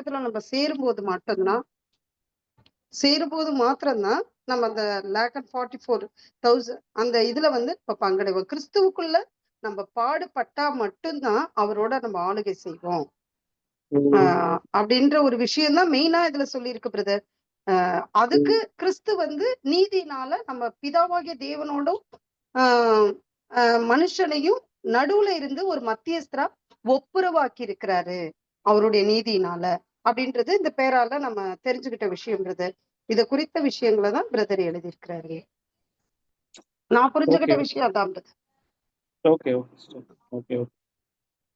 தேவனிடத்துல நம்ம சேரும்போது மாத்திரம்தான் நம்ம அந்த 1,44,000 அந்த இதுல இப்ப பங்கடைவோம். கிறிஸ்துவுக்குள்ள நம்ம பாடுபட்டா மட்டும்தான் அவரோட நம்ம ஆளுகை செய்வோம் அப்படின்ற ஒரு விஷயம் தான் மெயினா இதுல சொல்லியிருக்கு பிரதர். அதுக்கு கிறிஸ்து நீதினால நம்ம பிதாவாகிய தேவனோடும் மனுஷனையும் நடுவுல இருந்து ஒரு மத்தியஸ்தரா ஒப்புரவாக்கி இருக்கிறாரு அவருடைய நீதினால அப்படின்றது இந்த பேரால நம்ம தெரிஞ்சுக்கிட்ட விஷயம் பிரதர். இத குறித்த விஷயங்களை தான் பிரதர் எழுதியிருக்கிறாரு. நான் புரிஞ்சுக்கிட்ட விஷயம் அதான் பிரதர். Okay okay okay.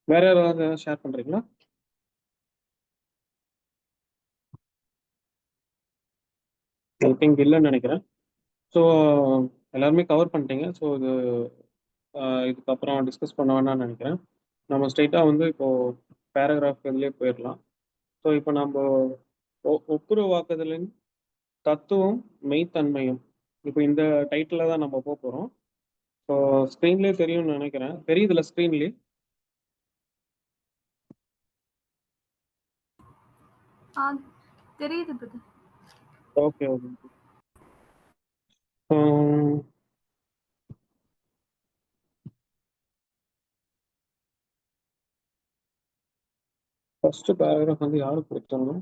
வேற யாராவது ஷேர் பண்றீங்களா? ஐ திங்க் இல்லைன்னு நினைக்கிறேன். ஸோ எல்லாருமே கவர் பண்ணிட்டீங்க. ஸோ இதுக்கப்புறம் டிஸ்கஸ் பண்ண வேணாம்னு நினைக்கிறேன். நம்ம ஸ்ட்ரைட்டாக இப்போ பேராகிராஃப் இதுலேயே போயிடலாம். ஸோ இப்போ நம்ம ஒப்புரவாக்குதலின் தத்துவம் மெய்த்தன்மையும் இப்போ இந்த டைட்டில் தான் நம்ம போக போகிறோம். ஸோ ஸ்க்ரீன்லேயே தெரியும்னு நினைக்கிறேன். தெரியுதுல ஸ்க்ரீன்லேயே? தெரியுது. Okay okay. ஃபர்ஸ்ட் பேராகிராஃப் யாருக்கு கொடுத்தாங்க?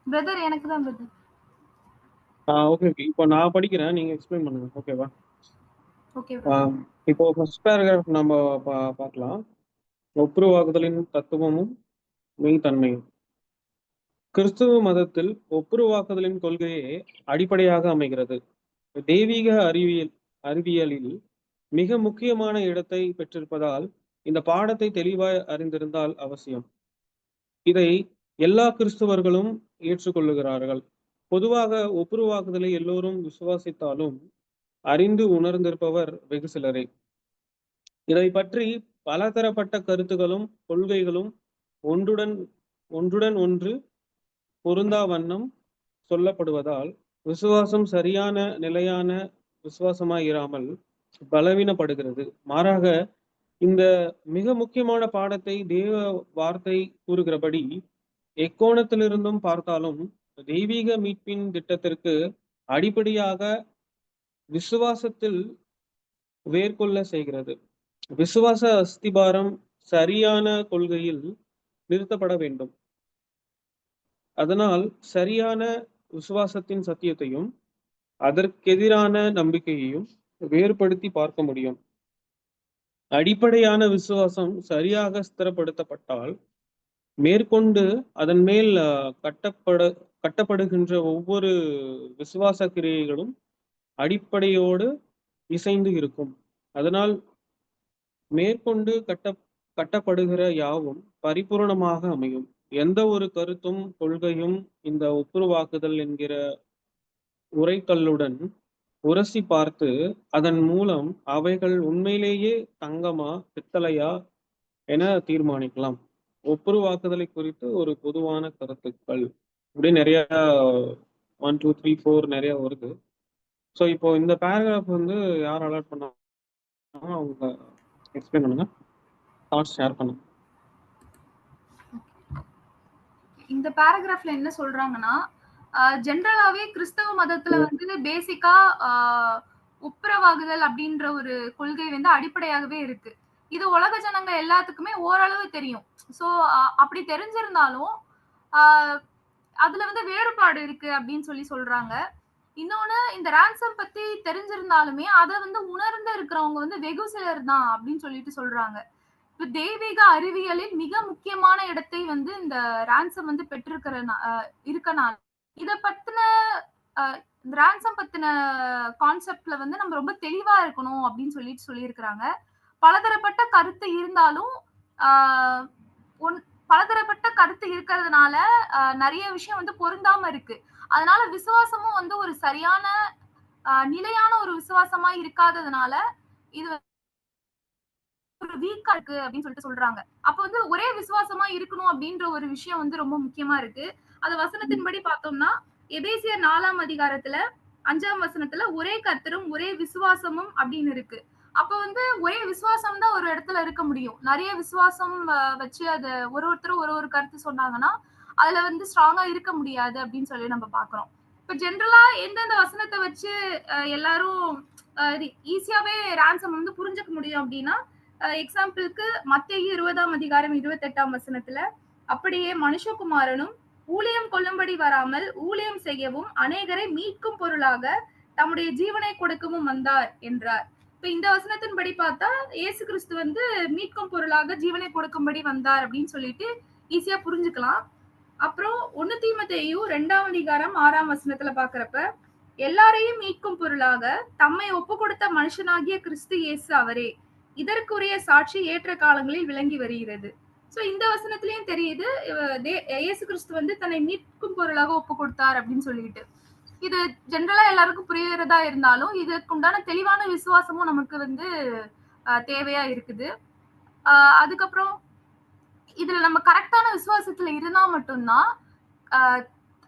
பிரதர் எனக்கு தான் பிரதர். Okay okay. இப்போ நான் படிக்கிறேன், நீங்க எக்ஸ்பிளைன் பண்ணுங்க. ஓகேவா? ஓகே. இப்போ ஃபர்ஸ்ட் பேராகிராஃப் நம்ம பார்க்கலாம். ஒப்புரவாகுதலின் தத்துவமும் மெய்த்தன்மையும். கிறிஸ்துவ மதத்தில் ஒப்புரவாக்குதலின் கொள்கையே அடிப்படையாக அமைகிறது. தெய்வீக அறிவியலில் மிக முக்கியமான இடத்தை பெற்றிருப்பதால் இந்த பாடத்தை தெளிவாய் அறிந்திருந்தால் அவசியம். இதை எல்லா கிறிஸ்துவர்களும் ஏற்றுக்கொள்ளுகிறார்கள். பொதுவாக ஒப்புரவாக்குதலை எல்லோரும் விசுவாசித்தாலும் அறிந்து உணர்ந்திருப்பவர் வெகு சிலரே. இதை பற்றி பலதரப்பட்ட கருத்துகளும் கொள்கைகளும் ஒன்றுடன் ஒன்று பொருந்தா வண்ணம் சொல்லப்படுவதால் விசுவாசம் சரியான நிலையான விசுவாசமாயிராமல் பலவீனப்படுகிறது. மாறாக இந்த மிக முக்கியமான பாடத்தை தேவ வார்த்தை கூறுகிறபடி எக்கோணத்திலிருந்தும் பார்த்தாலும் தெய்வீக மீட்பின் திட்டத்திற்கு அடிப்படையாக விசுவாசத்தில் வேர்கொள்ள செய்கிறது. விசுவாச அஸ்திபாரம் சரியான கொள்கையில் நிறுத்தப்பட வேண்டும். அதனால் சரியான விசுவாசத்தின் சத்தியத்தையும் அதற்கெதிரான நம்பிக்கையையும் வேறுபடுத்தி பார்க்க முடியும். அடிப்படையான விசுவாசம் சரியாக ஸ்திரப்படுத்தப்பட்டால் மேற்கொண்டு அதன் மேல் கட்டப்படுகின்ற ஒவ்வொரு விசுவாச கிரியைகளும் அடிப்படையோடு இசைந்து இருக்கும். அதனால் மேற்கொண்டு கட்டப்படுகிற யாவும் பரிபூர்ணமாக அமையும். எந்த ஒரு கருத்தும் கொள்கையும் இந்த ஒப்புரவாக்குதல் என்கிற உரைக்கல்லுடன் உரசி பார்த்து அதன் மூலம் அவைகள் உண்மையிலேயே தங்கமா பித்தளையா என தீர்மானிக்கலாம். ஒப்புரவாக்குதலை குறித்து ஒரு பொதுவான கருத்துக்கள் இப்படி நிறைய 1 2 3 4 நிறைய வருது. ஸோ இப்போ இந்த பேராகிராஃப் யார் அலர்ட் பண்ணாங்க அவங்க எக்ஸ்பிளைன் பண்ணுங்க, தாட்ஸ் ஷேர் பண்ணுங்க. இந்த பேராகிராஃப்ல என்ன சொல்றாங்கன்னா, ஜெனரலாவே கிறிஸ்தவ மதத்துல பேசிக்கா ஒப்புரவாகுதல் அப்படின்ற ஒரு கொள்கை அடிப்படையாகவே இருக்கு. இது உலக ஜனங்க எல்லாத்துக்குமே ஓரளவு தெரியும். சோ அப்படி தெரிஞ்சிருந்தாலும் அதுல வேறுபாடு இருக்கு அப்படின்னு சொல்றாங்க. இன்னொன்னு, இந்த ரான்சம் பத்தி தெரிஞ்சிருந்தாலுமே அதை உணர்ந்து இருக்கிறவங்க வெகு சிலர் தான் அப்படின்னு சொல்றாங்க. தெய்வீக அறிவியலில் மிக முக்கியமான இடத்தை இந்த ரான்சம் இருக்கனால இத பத்தின ரான்சம் பத்தின கான்செப்ட்ல நம்ம ரொம்ப தெளிவா இருக்கணும் அப்படின்னு சொல்லியிருக்கிறாங்க. பலதரப்பட்ட கருத்து இருந்தாலும் பலதரப்பட்ட கருத்து இருக்கிறதுனால நிறைய விஷயம் பொருந்தாம இருக்கு. அதனால விசுவாசமும் ஒரு சரியான நிலையான ஒரு விசுவாசமா இருக்காததுனால இது ஒரு வீக்கா இருக்கு அப்படின்னு சொல்றாங்க. அப்ப ஒரே விசுவாசமா இருக்கணும் அப்படின்ற ஒரு விஷயம் ரொம்ப முக்கியமா இருக்கு. அது வசனத்தின்படி பார்த்தோம்னா எபேசியர் 4ஆம் அதிகாரத்துல 5ஆம் வசனத்துல ஒரே கர்த்தரும் ஒரே விசுவாசமும் அப்படின்னு இருக்கு. அப்ப வந்து ஒரே விசுவாசம் தான் ஒரு இடத்துல இருக்க முடியும். நிறைய விசுவாசம் வச்சு அத ஒருத்தரும் ஒரு கருத்து சொன்னாங்கன்னா, அதுல வந்து ஸ்ட்ராங்கா இருக்க முடியாது அப்படின்னு சொல்லி நம்ம பார்க்கிறோம். இப்ப ஜெனரலா எந்தெந்த வசனத்த வச்சு எல்லாரும் இது ஈஸியாவே ரான்சம் வந்து புரிஞ்சுக்க முடியும் அப்படின்னா, எக்ஸாம்பிளுக்கு மத்தேயு 20ஆம் அதிகாரம் 28ஆம் வசனத்துல, அப்படியே மனுஷகுமாரனும் ஊழியம் கொள்ளும்படி வராமல் ஊழியம் செய்யவும் அநேகரை மீட்கும் பொருளாக தம்முடைய ஜீவனை கொடுக்கவும் வந்தார் என்றார். இப்ப இந்த வசனத்தின்படி பார்த்தா இயேசு கிறிஸ்து வந்து மீட்கும் பொருளாக ஜீவனை கொடுக்கும்படி வந்தார் அப்படின்னு சொல்லிட்டு ஈஸியா புரிஞ்சுக்கலாம். அப்புறம் 1 தீமோத்தேயு 2ஆம் அதிகாரம் 6ஆம் வசனத்துல பாக்குறப்ப, எல்லாரையும் மீட்கும் பொருளாக தம்மை ஒப்பு கொடுத்த மனுஷனாகிய கிறிஸ்து இயேசு அவரே, இதற்குரிய சாட்சி ஏற்ற காலங்களில் விளங்கி வருகிறது. சோ இந்த வசனத்திலயும் தெரியுது இயேசு கிறிஸ்து வந்து தன்னை மீட்கும் பொருளாக ஒப்பு கொடுத்தார் அப்படின்னு சொல்லிட்டு. இது ஜெனரலா எல்லாருக்கும் புரியறதா இருந்தாலும் இதுக்கு உண்டான தெளிவான விசுவாசமும் நமக்கு வந்து தேவையா இருக்குது. அதுக்கப்புறம் இதுல நம்ம கரெக்டான விசுவாசத்துல இருந்தா மட்டும்தான்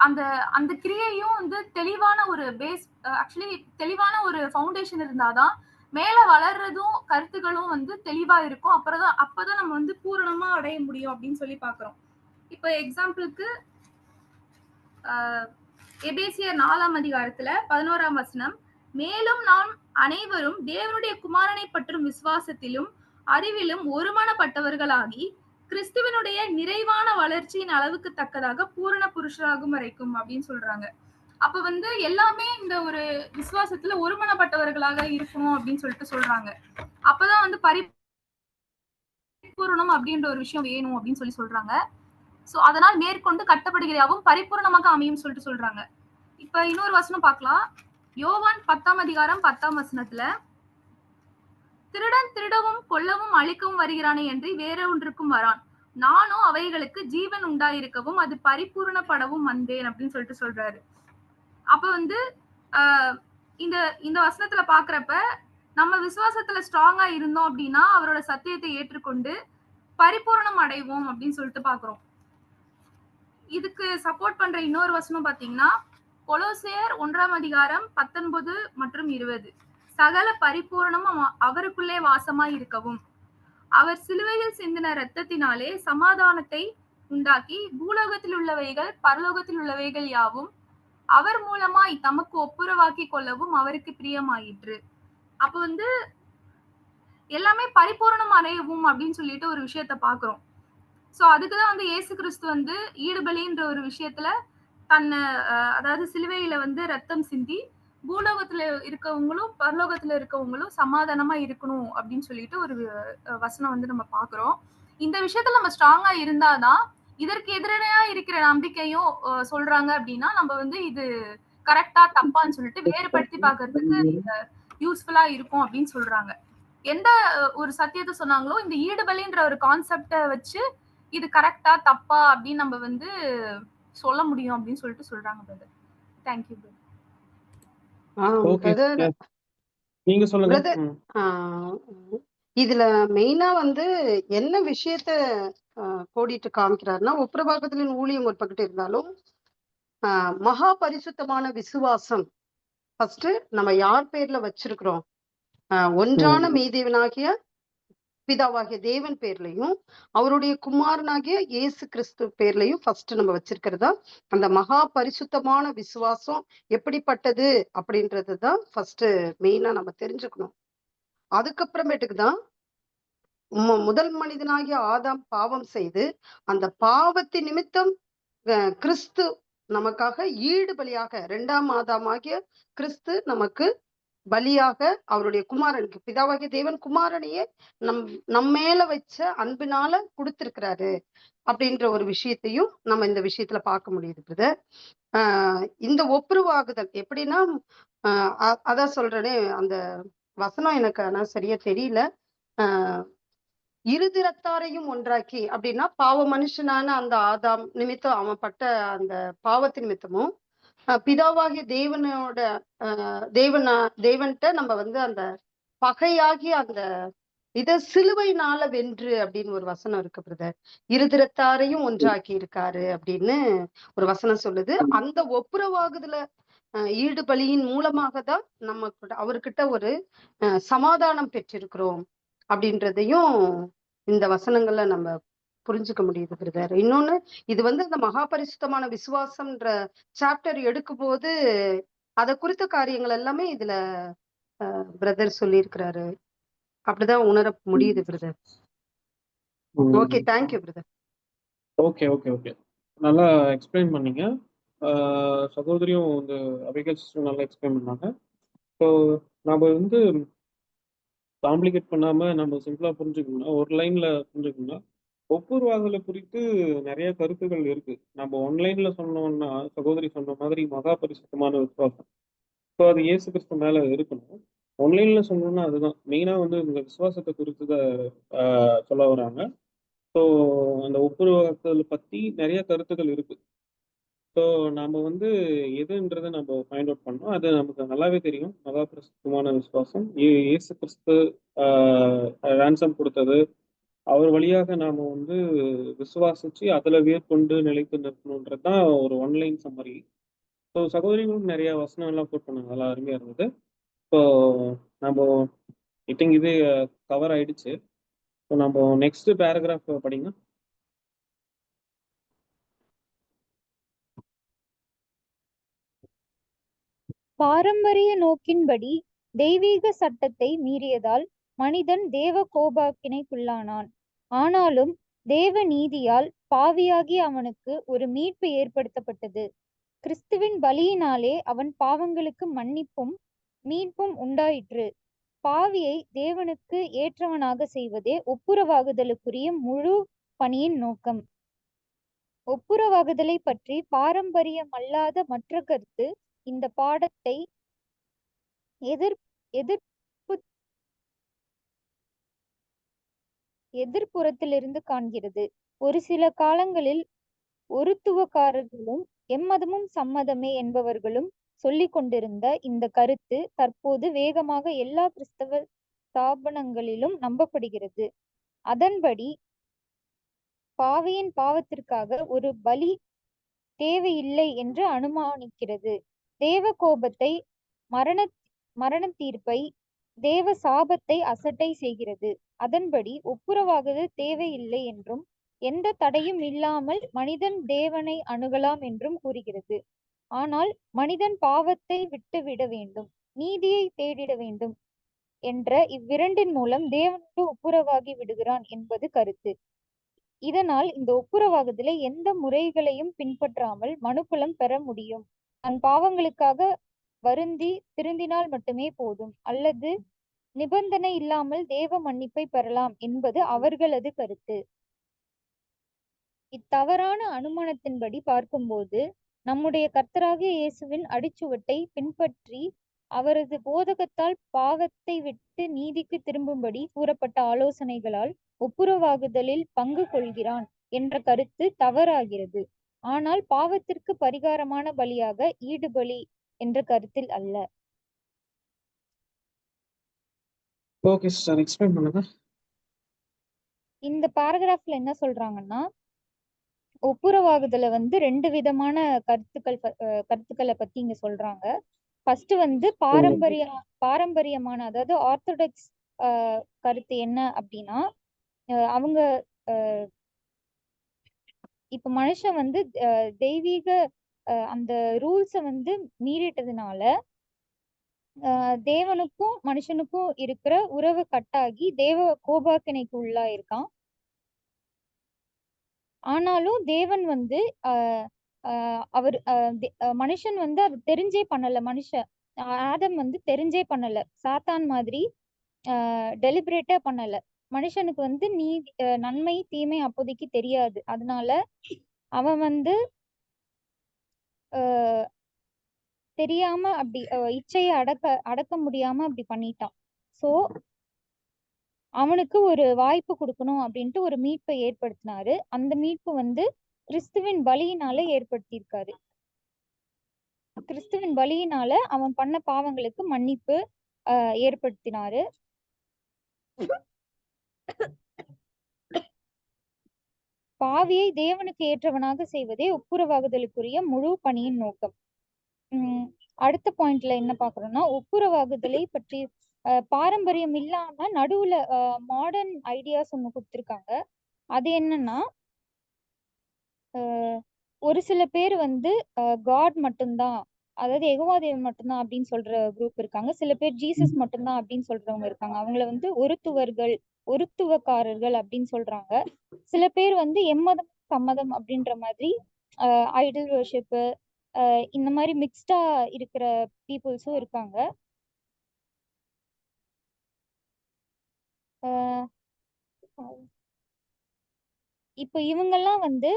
அந்த அந்த கிரியையும் வந்து தெளிவான ஒரு பேஸ், ஆக்சுவலி தெளிவான ஒரு ஃபவுண்டேஷன் இருந்தாதான் மேல வளர்றதும் கருத்துக்களும் வந்து தெளிவா இருக்கும். அப்பதான் நம்ம வந்து பூரணமா அடைய முடியும் அப்படின்னு சொல்லி பாக்குறோம். இப்ப எக்ஸாம்பிளுக்கு எபேசியர் 4ஆம் அதிகாரத்துல 11ஆம் வசனம், மேலும் நாம் அனைவரும் தேவனுடைய குமாரனை பற்றும் விசுவாசத்திலும் அறிவிலும் ஒருமனப்பட்டவர்களாகி கிறிஸ்துவனுடைய நிறைவான வளர்ச்சியின் அளவுக்கு தக்கதாக பூரண புருஷராகும் வரைக்கும் அப்படின்னு சொல்றாங்க. அப்ப வந்து எல்லாமே இந்த ஒரு விசுவாசத்துல ஒருமனப்பட்டவர்களாக இருக்கணும் அப்படின்னு சொல்லிட்டு சொல்றாங்க. அப்பதான் வந்து பரிபூரணம் அப்படின்ற ஒரு விஷயம் வேணும் அப்படின்னு சொல்லி சொல்றாங்க. சோ அதனால் மேற்கொண்டு கட்டப்படுகிறாவும் பரிபூர்ணமாக அமையும் சொல்லிட்டு சொல்றாங்க. இப்ப இன்னொரு வசனம் பார்க்கலாம். யோவான் 10ஆம் அதிகாரம் 10ஆம் வசனத்துல, திருடன் திருடவும் கொல்லவும் அழிக்கவும் வருகிறானே என்று வேற ஒன்றுக்கும் வரான், நானும் அவைகளுக்கு ஜீவன் உண்டாயிருக்கவும் அது பரிபூரணப்படவும் வந்தேன் அப்படின்னு சொல்லிட்டு சொல்றாரு. அப்ப வந்து இந்த இந்த வசனத்துல பாக்குறப்ப நம்ம விசுவாசத்துல ஸ்ட்ராங்கா இருந்தோம் அப்படின்னா அவரோட சத்தியத்தை ஏற்றுக்கொண்டு பரிபூரணம் அடைவோம் அப்படின்னு சொல்லிட்டு பாக்குறோம். இதுக்கு சப்போர்ட் பண்ற இன்னொரு வசனம் பாத்தீங்கன்னா கொலோசியர் 1ஆம் அதிகாரம் 19 மற்றும் 20, சகல பரிபூரணமும் அவருக்குள்ளே வாசமாய் இருக்கவும் அவர் சிலுவையில் சிந்தின இரத்தத்தினாலே சமாதானத்தை உண்டாக்கி பூலோகத்தில் உள்ளவைகள் பரலோகத்தில் உள்ளவைகள் யாவும் அவர் மூலமாய் தமக்கு ஒப்புரவாக்கி கொள்ளவும் அவருக்கு பிரியமாயிற்று. அப்ப வந்து எல்லாமே பரிபூரணம் அடையவும் அப்படின்னு சொல்லிட்டு ஒரு விஷயத்த பாக்குறோம். சோ அதுக்குதான் வந்து இயேசு கிறிஸ்து வந்து ஈடுபலின்ற ஒரு விஷயத்துல தன்னை அதாவது சிலுவையில வந்து ரத்தம் சிந்தி பூலோகத்துல இருக்கவங்களும் பரலோகத்துல இருக்கவங்களும் சமாதானமா இருக்கணும் அப்படின்னு சொல்லிட்டு ஒரு வசனம் வந்து நம்ம பாக்குறோம். இந்த விஷயத்துல நம்ம ஸ்ட்ராங்கா இருந்தாதான் இதற்கு எதிரான இருக்கிற நம்பிக்கையும் சொல்றாங்க அப்படின்னா நம்ம வந்து இது கரெக்டா தப்பான்னு சொல்லிட்டு வேறுபடுத்தி பாக்குறதுக்கு யூஸ்ஃபுல்லா இருக்கும் அப்படின்னு சொல்றாங்க. எந்த ஒரு சத்தியத்தை சொன்னாங்களோ இந்த ஈடுபலின்ற ஒரு கான்செப்ட வச்சு இது கரெக்டா தப்பா அப்படின்னு நம்ம வந்து சொல்ல முடியும் அப்படின்னு சொல்லிட்டு சொல்றாங்க பிரதர். Thank you brother. நீங்க சொல்லுங்க. இதுல மெயினா வந்து என்ன விஷயத்த கோடிட்டு காமிக்கிறாருன்னா, ஒப்புரவாக்கத்தின் ஊழியம் ஒரு பக்கத்து இருந்தாலும் மகா பரிசுத்தமான விசுவாசம் ஃபர்ஸ்ட் நம்ம யார் பேர்ல வச்சிருக்கிறோம், ஒன்றான மெய்தேவனாகிய பிதாவாகிய தேவன் பேர்லயும் அவருடைய குமாரனாகிய இயேசு கிறிஸ்து பேர்லயும் ஃபர்ஸ்ட் நம்ம வச்சிருக்கிறதா அந்த மகா பரிசுத்தமான விசுவாசம் எப்படிப்பட்டது அப்படின்றதுதான் ஃபர்ஸ்ட் மெயினா நம்ம தெரிஞ்சுக்கணும். அதுக்கப்புறமேட்டுக்கு தான் முதல் மனிதனாகிய ஆதாம் பாவம் செய்து அந்த பாவத்தின் நிமித்தம் கிறிஸ்து நமக்காக ஈடு பலியாக 2ஆம் ஆதாமாகிய கிறிஸ்து நமக்கு பலியாக அவருடைய குமாரனுக்கு பிதாவாகிய தேவன் குமாரனையே நம் மேல வச்ச அன்பினால கொடுத்திருக்கிறாரு அப்படின்ற ஒரு விஷயத்தையும் நம்ம இந்த விஷயத்துல பார்க்க முடியுது. இந்த ஒப்புரவாகுதல் எப்படின்னா அதான் சொல்றேனே, அந்த வசனம் எனக்கு ஆனா சரியா தெரியல. இருதிரத்தாரையும் ஒன்றாக்கி அப்படின்னா பாவ மனுஷனான அந்த ஆதாம் நிமித்தம் அவன் பட்ட அந்த பாவத்தின் நிமித்தமும் பிதாவாகிய தேவனோட தேவன்கிட்ட நம்ம வந்து அந்த பகையாகி அந்த இத சிலுவையினால வென்று அப்படின்னு ஒரு வசனம் இருக்கு பிரதர். இருதிரத்தாரையும் ஒன்றாக்கி இருக்காரு அப்படின்னு ஒரு வசனம் சொல்லுது. அந்த ஒப்புரவாகுதுல ஈடு பலியின் மூலமாக தான் நம்ம அவர்கிட்ட ஒரு சமாதானம் பெற்றிருக்கிறோம் அப்படின்றதையும் இந்த வசனங்கள்ல நம்ம புரிஞ்சுக்க முடியுது பிரதர். இன்னொன்னு, இது அந்த மகாபரிசுத்தமான விசுவாசம்ன்ற சாப்டர் எடுக்கும் போது அதை குறித்த காரியங்கள் எல்லாமே இதுல பிரதர் சொல்லியிருக்கிறாரு. அப்படிதான் உணர முடியுது brother. Okay, thank you brother. Okay okay okay நல்லா எக்ஸ்பிளைன் பண்ணீங்க. சகோதரியும் அபிகேல் சிஸ்டர் நல்லா எக்ஸ்பிளைன் பண்ணாங்க. ஸோ நம்ம காம்ப்ளிகேட் பண்ணாம நம்ம சிம்பிளா புரிஞ்சுக்கணும்னா, ஒரு லைன்ல புரிஞ்சுக்கணும்னா, ஒப்புருவாகலை குறித்து நிறைய கருத்துக்கள் இருக்கு. நம்ம ஒன்லைன்ல சொன்னோம்னா, சகோதரி சொன்ன மாதிரி மகா பரிசுத்தமான விசுவாசம். ஸோ அது இயேசு கிறிஸ்து மேல இருக்கணும். ஒன்லைன்ல சொன்னோம்னா அதுதான் மெயினா இந்த விசுவாசத்தை குறித்து தான் சொல்ல வராங்க. ஸோ அந்த ஒப்புருவாக்கல் பத்தி நிறைய கருத்துக்கள் இருக்கு. ஸோ நாம எதுன்றதை நம்ம ஃபைண்ட் அவுட் பண்ணோம். அது நமக்கு நல்லாவே தெரியும். மகா பரிசுத்தமான விசுவாசம் இயேசு கிறிஸ்து ரான்சம் கொடுத்தது, அவர் வழியாக நாம விசுவாசிச்சு அதுல வேர்கொண்டு நிலைத்து நிற்கணுன்றது தான் ஒரு ஒன்லைன் சம்மரி. ஸோ சகோதரிகளும் நிறைய வசனம் எல்லாம் கோட் பண்ணாங்க, நல்லா அருமையா இருந்தது. ஸோ நம்ம ஐ திங்க் இது கவர் ஆயிடுச்சு. ஸோ நம்ம நெக்ஸ்ட் பேராகிராஃப் படிங்க. பாரம்பரிய நோக்கின்படி தெய்வீக சட்டத்தை மீறியதால் மனிதன் தேவ கோபாக்கினைக்குள்ளானான். ஆனாலும் தேவ நீதியால் பாவியாகிய அவனுக்கு ஒரு மீட்பு ஏற்படுத்தப்பட்டது. கிறிஸ்துவின் பலியினாலே அவன் பாவங்களுக்கு மன்னிப்பும் மீட்பும் உண்டாயிற்று. பாவியை தேவனுக்கு ஏற்றவனாக செய்வதே ஒப்புரவாகுதலுக்குரிய முழு பணியின் நோக்கம். ஒப்புரவாகுதலை பற்றி பாரம்பரியமல்லாத மற்ற கருத்து இந்த பாடத்தை எதிர்ப்புறத்திலிருந்து காண்கிறது. ஒரு சில காலங்களில் ஒருத்துவக்காரர்களும் எம்மதமும் சம்மதமே என்பவர்களும் சொல்லிக் கொண்டிருந்த இந்த கருத்து தற்போது வேகமாக எல்லா கிறிஸ்தவ ஸ்தாபனங்களிலும் நம்பப்படுகிறது. அதன்படி பாவியின் பாவத்திற்காக ஒரு பலி தேவையில்லை என்று அனுமானிக்கிறது. தேவ கோபத்தை, மரண தீர்ப்பை, தேவ சாபத்தை அசட்டை செய்கிறது. அதன்படி ஒப்புரவாகுதல் தேவையில்லை என்றும் எந்த தடையும் இல்லாமல் மனிதன் தேவனை அணுகலாம் என்றும் கூறுகிறது. ஆனால் மனிதன் பாவத்தை விட்டுவிட வேண்டும், நீதியை தேடிட வேண்டும் என்ற இவ்விரண்டின் மூலம் தேவனோடு ஒப்புரவாகி விடுகிறான் என்பது கருத்து. இதனால் இந்த ஒப்புரவாகுதலை எந்த முறைகளையும் பின்பற்றாமல் மனுக்குலம் பெற முடியும். தன் பாவங்களுக்காக வருந்தி திருந்தினால் மட்டுமே போதும், அல்லது நிபந்தனை இல்லாமல் தேவ மன்னிப்பை பெறலாம் என்பது அவர்களது கருத்து. இத்தவறான அனுமானத்தின்படி பார்க்கும்போது நம்முடைய கர்த்தராகிய இயேசுவின் அடிச்சுவட்டை பின்பற்றி அவரது போதகத்தால் பாவத்தை விட்டு நீதிக்கு திரும்பும்படி கூறப்பட்ட ஆலோசனைகளால் ஒப்புரவாகுதலில் பங்கு கொள்கிறான் என்ற கருத்து தவறாகிறது. ஆனால் பாவத்திற்கு பரிகாரமான பலியாக ஈடுபலி என்ற கருத்தில் அல்ல. ஓகே சார், எக்ஸ்பிளைன் பண்ணுங்க. இந்த பாராகிராஃப்ல என்ன சொல்றாங்கன்னா, ஒப்புரவாகுதல ரெண்டு விதமான கருத்துக்களை பத்தி இங்க சொல்றாங்க. ஃபர்ஸ்ட் பாரம்பரியமான, அதாவது ஆர்த்தடாக்ஸ் கருத்து என்ன அப்படின்னா, அவங்க இப்ப மனுஷன் தெய்வீக அந்த ரூல்ஸ மீறிட்டதுனால தேவனுக்கும் மனுஷனுக்கும் இருக்கிற உறவு கட்டாகி தேவ கோபாக்கினைக்கு உள்ளாயிருக்கான். ஆனாலும் தேவன் அவர் மனுஷன் அது தெரிஞ்சே பண்ணல. ஆதம் தெரிஞ்சே பண்ணல. சாத்தான் மாதிரி டெலிபரேட்டா பண்ணல. மனுஷனுக்கு நீதி, நன்மை தீமை அப்போதைக்கு தெரியாது. அதனால அவன் தெரியாம அப்படி இச்சையை அடக்க முடியாம அப்படி பண்ணிட்டான். சோ அவனுக்கு ஒரு வாய்ப்பு கொடுக்கணும் அப்படின்ட்டு ஒரு மீட்பை ஏற்படுத்தினாரு. அந்த மீட்பு கிறிஸ்துவின் பலியினால ஏற்படுத்தியிருக்காரு. கிறிஸ்துவின் பலியினால அவன் பண்ண பாவங்களுக்கு மன்னிப்பு ஏற்படுத்தினாரு. பாவியை தேவனுக்கு ஏற்றவனாக செய்வதே ஒப்புரவாகுதலுக்குரிய முழு பணியின் நோக்கம். அடுத்த பாயிண்ட்ல என்ன பாக்குறோம்னா, ஒப்புரவாகுதலை பற்றி பாரம்பரியம் இல்லாம நடுவுல மாடர்ன் ஐடியாஸ் ஒண்ணு கொடுத்திருக்காங்க. அது என்னன்னா, ஒரு சில பேர் வந்து காட் மட்டும்தான், அதாவது யெகோவா தேவன் மட்டும்தான் அப்படின்னு சொல்ற குரூப் இருக்காங்க. சில பேர் ஜீசஸ் மட்டும்தான் அப்படின்னு சொல்றவங்க இருக்காங்க. அவங்கள வந்து ஒருத்துவக்காரர்கள் அப்படின்னு சொல்றாங்க. சில பேர் வந்து எம்மதம் சம்மதம் அப்படின்ற மாதிரி ஐடல் வர்ஷிப் இந்த மாதிரி மிக்ஸ்டா இருக்கிற பீப்புள்ஸும் இருக்காங்க. இப்போ இவங்கெல்லாம் வந்து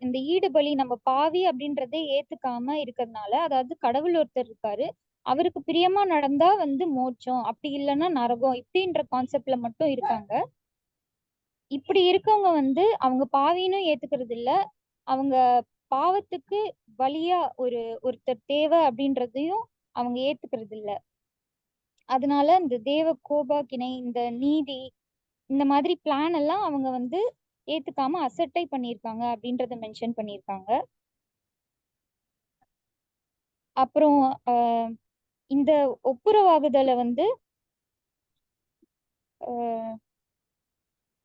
இந்த ஈடுபலி நம்ம பாவி அப்படின்றதே ஏத்துக்காம இருக்கிறதுனால, அதாவது கடவுள் ஒருத்தர் இருக்காரு, அவருக்கு பிரியமா நடந்தா வந்து மோட்சம், அப்படி இல்லைன்னா நரகம், இப்படின்ற கான்செப்ட்ல மட்டும் இருக்காங்க. இப்படி இருக்கவங்க வந்து அவங்க பாவின்னு ஏத்துக்கிறது இல்ல, அவங்க பாவத்துக்கு பலியா ஒருத்தர் தேவை அப்படின்றதையும் அவங்க ஏத்துக்கிறது இல்ல. அதனால இந்த தேவ கோபாக்கினை, இந்த நீதி, இந்த மாதிரி பிளான் எல்லாம் அவங்க வந்து ஏத்துக்காம அசட்டை பண்ணியிருக்காங்க அப்படின்றத மென்ஷன் பண்ணியிருக்காங்க. அப்புறம் இந்த ஒப்புரவாகுதலை வந்து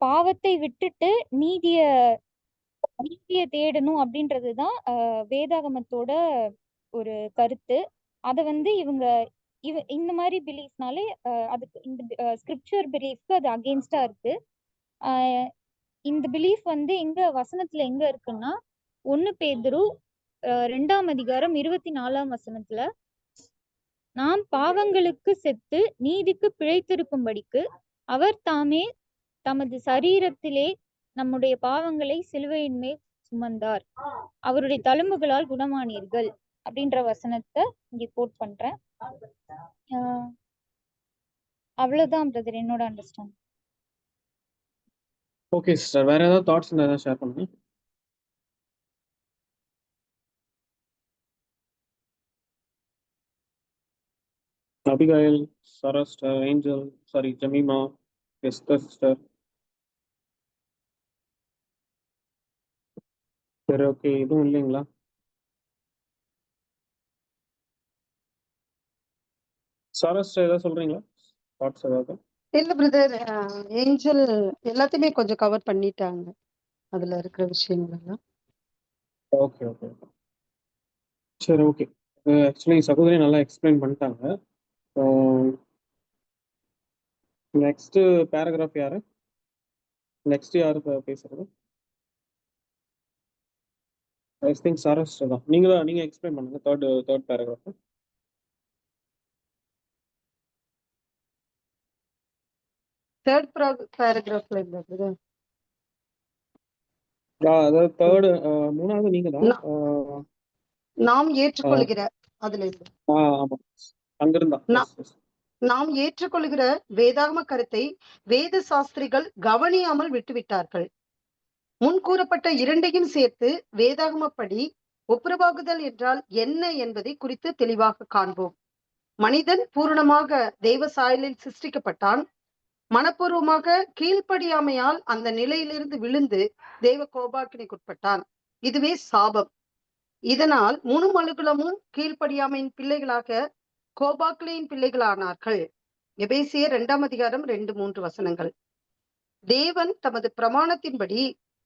பாவத்தை விட்டுட்டு நீதிய தேடணும் அப்படின்றதுதான் வேதாகமத்தோட ஒரு கருத்து. அதை வந்து இவங்க இந்த மாதிரி பிலீஃப்னாலே அதுக்கு இந்த ஸ்கிரிப்சர் பிலீஃப்க்கு அது அகெயின்ஸ்டா இருக்கு. இந்த பிலீஃப் வந்து எங்க வசனத்துல எங்க இருக்குன்னா, 1 பேதுரு 2ஆம் அதிகாரம் 24ஆம் வசனத்துல, நாம் பாவங்களுக்கு செத்து நீதிக்கு பிழைத்திருக்கும்படிக்கு அவர் தாமே தமது சரீரத்திலே நம்முடைய பாவங்களை சிலுவையின் மேல் சுமந்தார், அவருடைய தழும்புகளால் குணமானீர்கள் அப்படின்ற வசனத்தை இங்க கோட் பண்றேன். அவ்வளவுதான் பிரதர் என்னோட அண்டர்ஸ்டாண்ட். ஓகே சிஸ்டர், வேற ஏதாவது தாட்ஸ் ஏதாவது ஷேர் பண்ணுங்க. Abigail, Sarah sister, Angel, sorry Jemima, Esther sister. சரி, ஓகே, எதுவும் இல்லைங்களா? சாரா சிஸ்டர் ஏதாவது சொல்றீங்களா? தாட்ஸ் ஏதாவது? இல்ல பிரதர், ஏஞ்சல் எல்லாத்தையுமே கொஞ்சம் கவர் பண்ணிட்டாங்க அதுல இருக்கிற விஷயங்கள் எல்லாம். ஓகே ஓகே ஓகே, சரி, ஓகே. ஆக்சுவலி சகோதரி நல்லா எக்ஸ்பிளைன் பண்ணிட்டாங்க. நெக்ஸ்ட் பேராகிராஃப் யாரு? நெக்ஸ்ட் யாரு பேசுறது? ஐ திங்க் சாரா சிஸ்டர் தான். நீங்க எக்ஸ்பிளைன் பண்ணுங்க தேர்ட் பேராகிராஃப். தேர்ட் பேராகிராஃப்ல இல்ல பிரதர். அதாவது தேர்டு, மூணாவது நீங்க தான். நாம் ஏற்றுக்கொள்கிற அதுல இல்ல. ஆமா, அங்கிருந்தா. நாம் ஏற்றுக்கொள்கிற வேதாகம கருத்தை வேத சாஸ்திரிகள் கவனியாமல் விட்டுவிட்டார்கள். முன் கூறப்பட்ட இரண்டையும் சேர்த்து வேதாகமப்படி ஒப்புரவாகுதல் என்றால் என்ன என்பதை குறித்து தெளிவாக காண்போம். மனிதன் பூரணமாக தெய்வ சாயலில் சிருஷ்டிக்கப்பட்டான். மனப்பூர்வமாக கீழ்ப்படியாமையால் அந்த நிலையிலிருந்து விழுந்து தெய்வ கோபாக்கினைக்குட்பட்டான். இதுவே சாபம். இதனால் முழு மனுகுலமும் கீழ்ப்படியாமையின் பிள்ளைகளாக கோபாக்கிலையின் பிள்ளைகளானார்கள். எபேசியர் 2ஆம் அதிகாரம் 2-3 வசனங்கள். தேவன் தமது பிரமாணத்தின்படி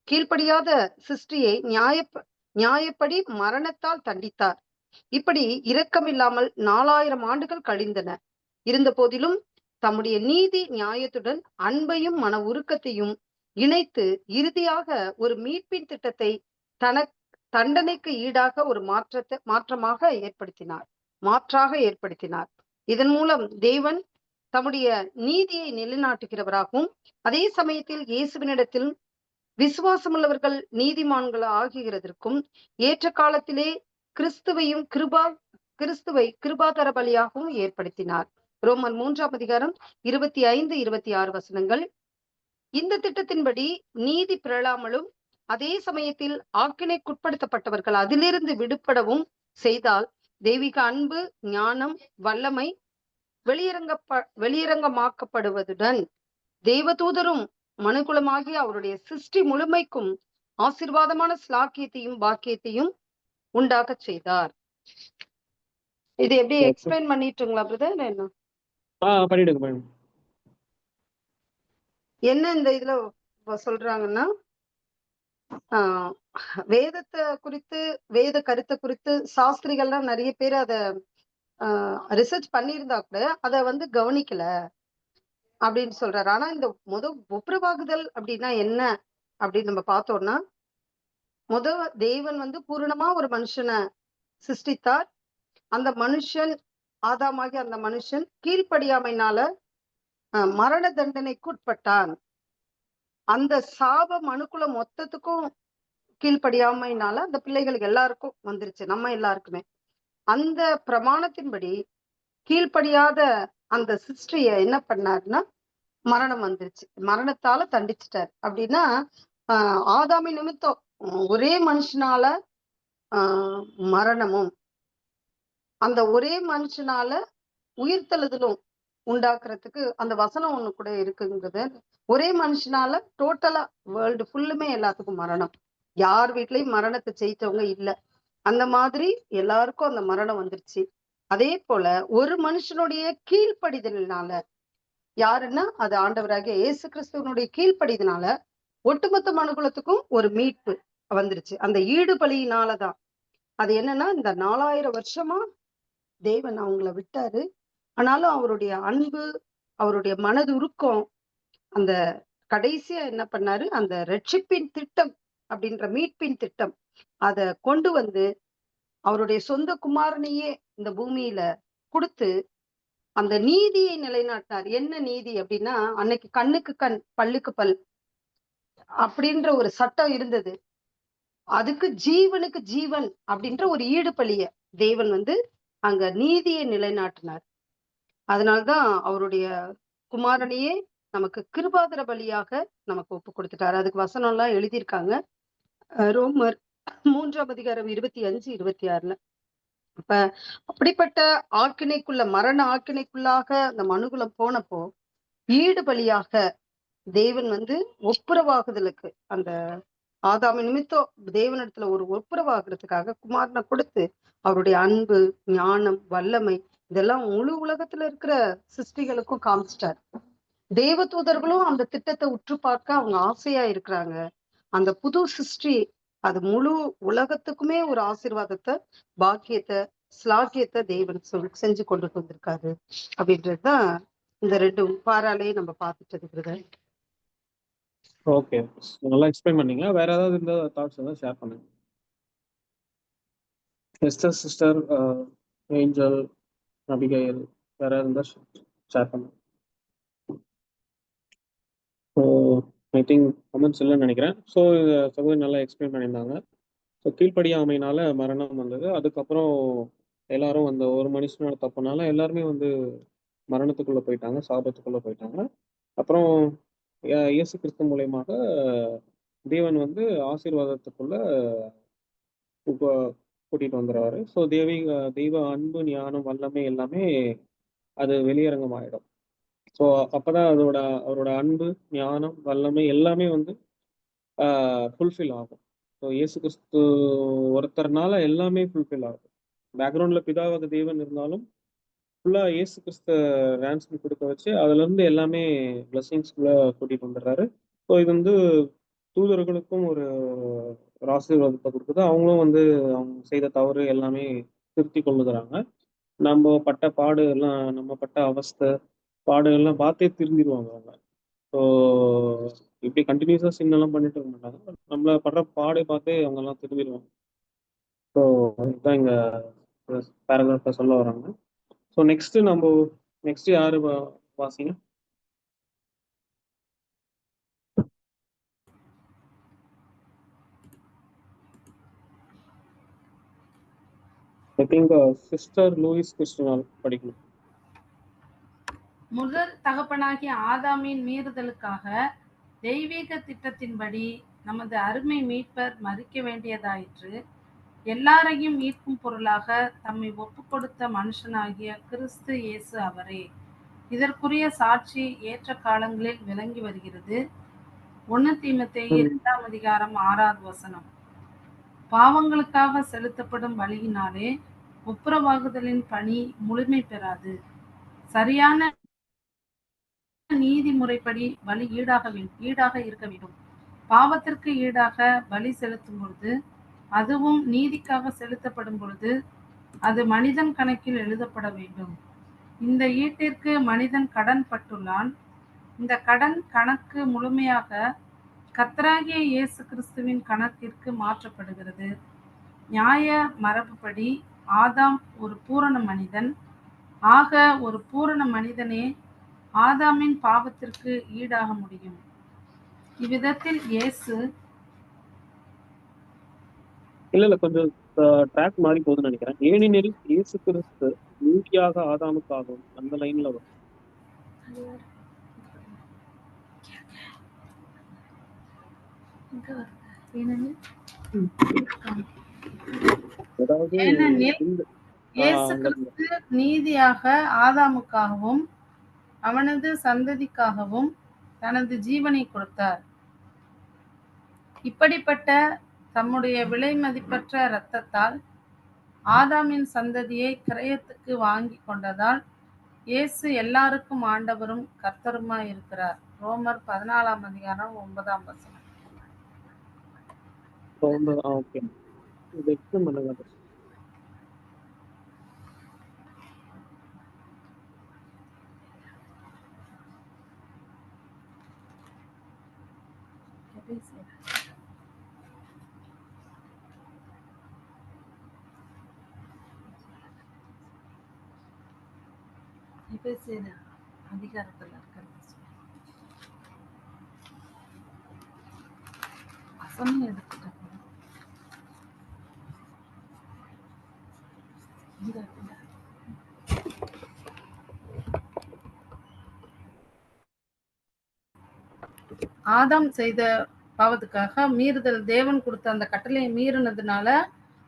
கீழ்ப்படியாத சிருஷ்டியை நியாயப்படி மரணத்தால் தண்டித்தார். இப்படி இரக்கமில்லாமல் 4000 ஆண்டுகள் கழிந்தன. இருந்த போதிலும் தம்முடைய நீதி நியாயத்துடன் அன்பையும் மன உருக்கத்தையும் இணைத்து இறுதியாக ஒரு மீட்பின் திட்டத்தை தண்டனைக்கு ஈடாக ஒரு மாற்றாக ஏற்படுத்தினார். இதன் மூலம் தேவன் தம்முடைய நீதியை நிலைநாட்டுகிறவராகவும் அதே சமயத்தில் இயேசுவினிடத்தில் விசுவாசமுள்ளவர்கள் நீதிமான்கள் ஆகுகிறதற்கும் ஏற்ற காலத்திலே கிறிஸ்துவை கிருபாதர பலியாகவும் ஏற்படுத்தினார். ரோமர் 3ஆம் அதிகாரம் 25-26 வசனங்கள். இந்த திட்டத்தின்படி நீதி பிறழாமலும் அதே சமயத்தில் ஆக்கினைக்குட்படுத்தப்பட்டவர்கள் அதிலிருந்து விடுபடவும் செய்தால் தெய்வீக அன்பு, ஞானம், வல்லமை வெளியரங்கமாக்கப்படுவதுடன் தேவதூதரும் மனுகுலமாகிய அவருடைய சிருஷ்டி முழுமைக்கும் ஆசீர்வாதமான ஸ்லாக்கியத்தையும் பாக்கியத்தையும் உண்டாக செய்தார். இது எப்படி எக்ஸ்பிளைன் பண்ணிட்டுங்களா பிரதர் என்ன? பண்ணிடுங்க மேடம். என்ன இந்த இதுல சொல்றாங்கன்னா, வேதத்தை குறித்து, வேத கருத்தை குறித்து சாஸ்திரிகள்லாம் நிறைய பேர் அத ரிசர்ச் பண்ணியிருந்தா கூட அத வந்து கவனிக்கல அப்படின்னு சொல்றாரு. ஆனா இந்த ஒப்புரவாகுதல் அப்படின்னா என்ன அப்படின்னு நம்ம பார்த்தோம்னா, தேவன் வந்து பூரணமா ஒரு மனுஷனை சிருஷ்டித்தார். அந்த மனுஷன், ஆதாமாகி அந்த மனுஷன் கீழ்ப்படியாமைனால மரண தண்டனைக்கு உட்பட்டான். அந்த சாப மனுக்குல மொத்தத்துக்கும் கீழ்ப்படியாமைனால அந்த பிள்ளைகளுக்கு எல்லாருக்கும் வந்துருச்சு, நம்ம எல்லாருக்குமே. அந்த பிரமாணத்தின்படி கீழ்ப்படியாத அந்த சிருஷ்டிய என்ன பண்ணாருன்னா மரணம் வந்துருச்சு, மரணத்தால தண்டிச்சிட்டார். அப்படின்னா ஆதாமி நிமித்தம் ஒரே மனுஷனால மரணமும், அந்த ஒரே மனுஷனால உயிர்த்தெழுதலும் உண்டாக்குறதுக்கு அந்த வசனம் ஒண்ணு கூட இருக்குங்கிறது. ஒரே மனுஷனால டோட்டலா வேர்ல்டு ஃபுல்லுமே எல்லாத்துக்கும் மரணம். யார் வீட்லயும் மரணத்தை ஜெயித்தவங்க இல்ல. அந்த மாதிரி எல்லாருக்கும் அந்த மரணம் வந்துருச்சு. அதே போல ஒரு மனுஷனுடைய கீழ்ப்படிதலினால, யாருன்னா அது ஆண்டவராகிய இயேசு கிறிஸ்துவனுடைய கீழ்ப்படிதனால ஒட்டுமொத்த மனுக்குலத்துக்கும் ஒரு மீட்பு வந்துருச்சு. அந்த ஈடுபலியினாலதான். அது என்னன்னா, இந்த 4000 வருஷமா தேவன் அவங்கள விட்டாரு. ஆனாலும் அவருடைய அன்பு, அவருடைய மனது உருக்கம், அந்த கடைசியா என்ன பண்ணாரு, அந்த ரட்சிப்பின் திட்டம் அப்படின்ற மீட்பின் திட்டம் அத கொண்டு வந்து அவருடைய சொந்த குமாரனையே இந்த பூமியில கொடுத்து அந்த நீதியை நிலைநாட்டினார். என்ன நீதி அப்படின்னா, அன்னைக்கு கண்ணுக்கு கண் பல்லுக்கு பல் அப்படின்ற ஒரு சட்டம் இருந்தது. அதுக்கு ஜீவனுக்கு ஜீவன் அப்படின்ற ஒரு ஈடுபலிய தேவன் வந்து அங்க நீதியை நிலைநாட்டினார். அதனால்தான் அவருடைய குமாரனையே நமக்கு கிருபாதர பலியாக நமக்கு ஒப்பு கொடுத்துட்டாரு. அதுக்கு வசனம் எல்லாம் எழுதியிருக்காங்க ரோமர் 3 25, 26. அப்ப அப்படிப்பட்ட ஆக்கினைக்குள்ள, மரண ஆக்கினைக்குள்ளாக அந்த மனுகுலம் போனப்போ ஈடு பலியாக தேவன் வந்து ஒப்புரவாகுதலுக்கு, அந்த ஆதாம நிமித்தம் தேவனிடத்துல ஒரு ஒப்புரவாகிறதுக்காக குமாரனை கொடுத்து அவருடைய அன்பு, ஞானம், வல்லமை இதெல்லாம் முழு உலகத்துல இருக்கிற சிருஷ்டிகளுக்கும் காமிச்சிட்டார். தேவ தூதர்களும் அந்த திட்டத்தை உற்று பார்க்க அவங்க ஆசையா இருக்கிறாங்க. அந்த புது சிருஷ்டி அது முழு உலகத்துக்குமே ஒரு ஆசீர்வாதத்தை, பாக்கியத்தை, ஸ்லாக்கியத்தை தேவன் செஞ்சு கொண்டுட்டு வந்திருக்காரு அப்படின்றதுதான் இந்த 2 பாராலையும் நம்ம பார்த்துட்டு இருக்கிறது. ஓகே, நல்லா எக்ஸ்பிளைன் பண்ணீங்க. வேற ஏதாவது இந்த தாட்ஸ் ஏதாவது ஷேர் பண்ணுங்க. எஸ்டர் சிஸ்டர், ஏஞ்சல், அபிகைல், வேற இருந்தா ஷேர் பண்ணுங்க. ஸோ ஐ திங்க் கமெண்ட்ஸ் இல்லைன்னு நினைக்கிறேன். ஸோ சகோதரி நல்லா எக்ஸ்பிளைன் பண்ணியிருந்தாங்க. ஸோ கீழ்ப்படியாமையினால மரணம் வந்தது. அதுக்கப்புறம் எல்லாரும் அந்த ஒரு மனுஷனோட தப்புனால எல்லாருமே வந்து மரணத்துக்குள்ள போயிட்டாங்க, சாபத்துக்குள்ள போயிட்டாங்க. அப்புறம் இயேசு கிறிஸ்து மூலயமாக தேவன் வந்து ஆசீர்வாதத்துக்குள்ள கூட்டிட்டு வந்துடுறாரு. ஸோ தெய்வ அன்பு, ஞானம், வல்லமை எல்லாமே அது வெளியரங்கம் ஆயிடும். ஸோ அப்பதான் அவரோட அன்பு, ஞானம், வல்லமை எல்லாமே வந்து ஃபுல்ஃபில் ஆகும். ஸோ இயேசு கிறிஸ்து ஒருத்தர்னால எல்லாமே ஃபுல்ஃபில் ஆகும். பேக்ரவுண்ட்ல பிதாவாக தேவன் இருந்தாலும் ஃபுல்லா இயேசு கிறிஸ்து ரேன்சம் கொடுக்க வச்சு அதுல இருந்து எல்லாமே பிளஸிங்ஸ்குள்ள கூட்டிட்டு வந்துடுறாரு. ஸோ இது வந்து தூதர்களுக்கும் ஒரு ஆசீர்வாதத்தை கொடுக்குது. அவங்களும் வந்து அவங்க செய்த தவறு எல்லாமே திருத்தி கொள்ளுகிறாங்க. நம்ம பட்ட பாடு எல்லாம், நம்ம பட்ட அவஸ்தை பாடு எல்லாம் பார்த்தே திருந்திடுவாங்க அவங்க. ஸோ இப்படி கண்டினியூஸா சின் எல்லாம் பண்ணிட்டு இருக்க மாட்டாங்க. நம்மள படுற பாடு பார்த்தே அவங்க எல்லாம் திரும்பிடுவாங்க. ஸோ இதுதான் இங்க பேராகிராஃப்ல சொல்ல வராங்க. ஸோ நெக்ஸ்ட் யாரு வாசிங்க? ஐ திங்க் சிஸ்டர் லூயிஸ் கிறிஸ்டினால் படிக்கணும். முதல் தகப்பனாகிய ஆதாமின் மீறுதலுக்காக தெய்வீக திட்டத்தின்படி நமது அருமை மீட்பர் மறிக்க வேண்டியதாயிற்று. எல்லாரையும் மீட்கும் பொருளாக தம்மை ஒப்பு கொடுத்த மனுஷனாகிய கிறிஸ்து இயேசு அவரே. இதற்குரிய சாட்சி ஏற்ற காலங்களில் விளங்கி வருகிறது. 1 தீமோத்தேயு 2 அதிகாரம் 6 வசனம். பாவங்களுக்காக செலுத்தப்படும் பலியினாலே ஒப்புரவாகுதலின் பணி முழுமை பெறாது. சரியான நீதி முறைப்படி பலி ஈடாக இருக்க வேண்டும். பாவத்திற்கு ஈடாக பலி செலுத்தும் பொழுது, அதுவும் நீதிக்காக செலுத்தப்படும் பொழுது, அது மனிதன் கணக்கில் எழுதப்பட வேண்டும். இந்த ஈட்டிற்கு மனிதன் கடன் பட்டுள்ளான். இந்த கடன் கணக்கு முழுமையாக கர்த்தராகிய இயேசு கிறிஸ்துவின் கணக்கிற்கு மாற்றப்படுகிறது. நியாய மரபுப்படி ஆதாம் ஒரு பூரண மனிதன். ஆக ஒரு பூரண மனிதனே ஆதாமின் பாவத்திற்கு ஈடாக முடியும். இவ்விதத்தில் இயேசு இல்ல கொஞ்சம் ட்ராக் மாறி போகுதுன்னு நினைக்கிறேன். ஏனெனில் இயேசு கிறிஸ்து நீதியாக ஆதாமுக்காகவும் அந்த லைன்ல வரும். அதாவது ஏனெனில் இந்த இயேசு கிறிஸ்து நீதியாக ஆதாமுக்காகவும் அவனது சந்ததிக்காகவும் தனது ஜீவனை கொடுத்தார். இப்படிப்பட்ட தம்முடைய விலை மதிப்பற்ற இரத்தத்தால் ஆதாமின் சந்ததியை கிரயத்துக்கு வாங்கி கொண்டதால் இயேசு எல்லாருக்கும் ஆண்டவரும் கர்த்தருமாய் இருக்கிறார். ரோமர் 14:9. ஓகே, இதை எக்ஸ்பிளைன் பண்ணுங்க. அதிகாரத்தில் இருக்கிறது வசனம் எடுத்துட்டேன். ஆதாம் செய்த பாவத்துக்காக மீறுதல், தேவன் கொடுத்த அந்த கட்டளையை மீறினதுனால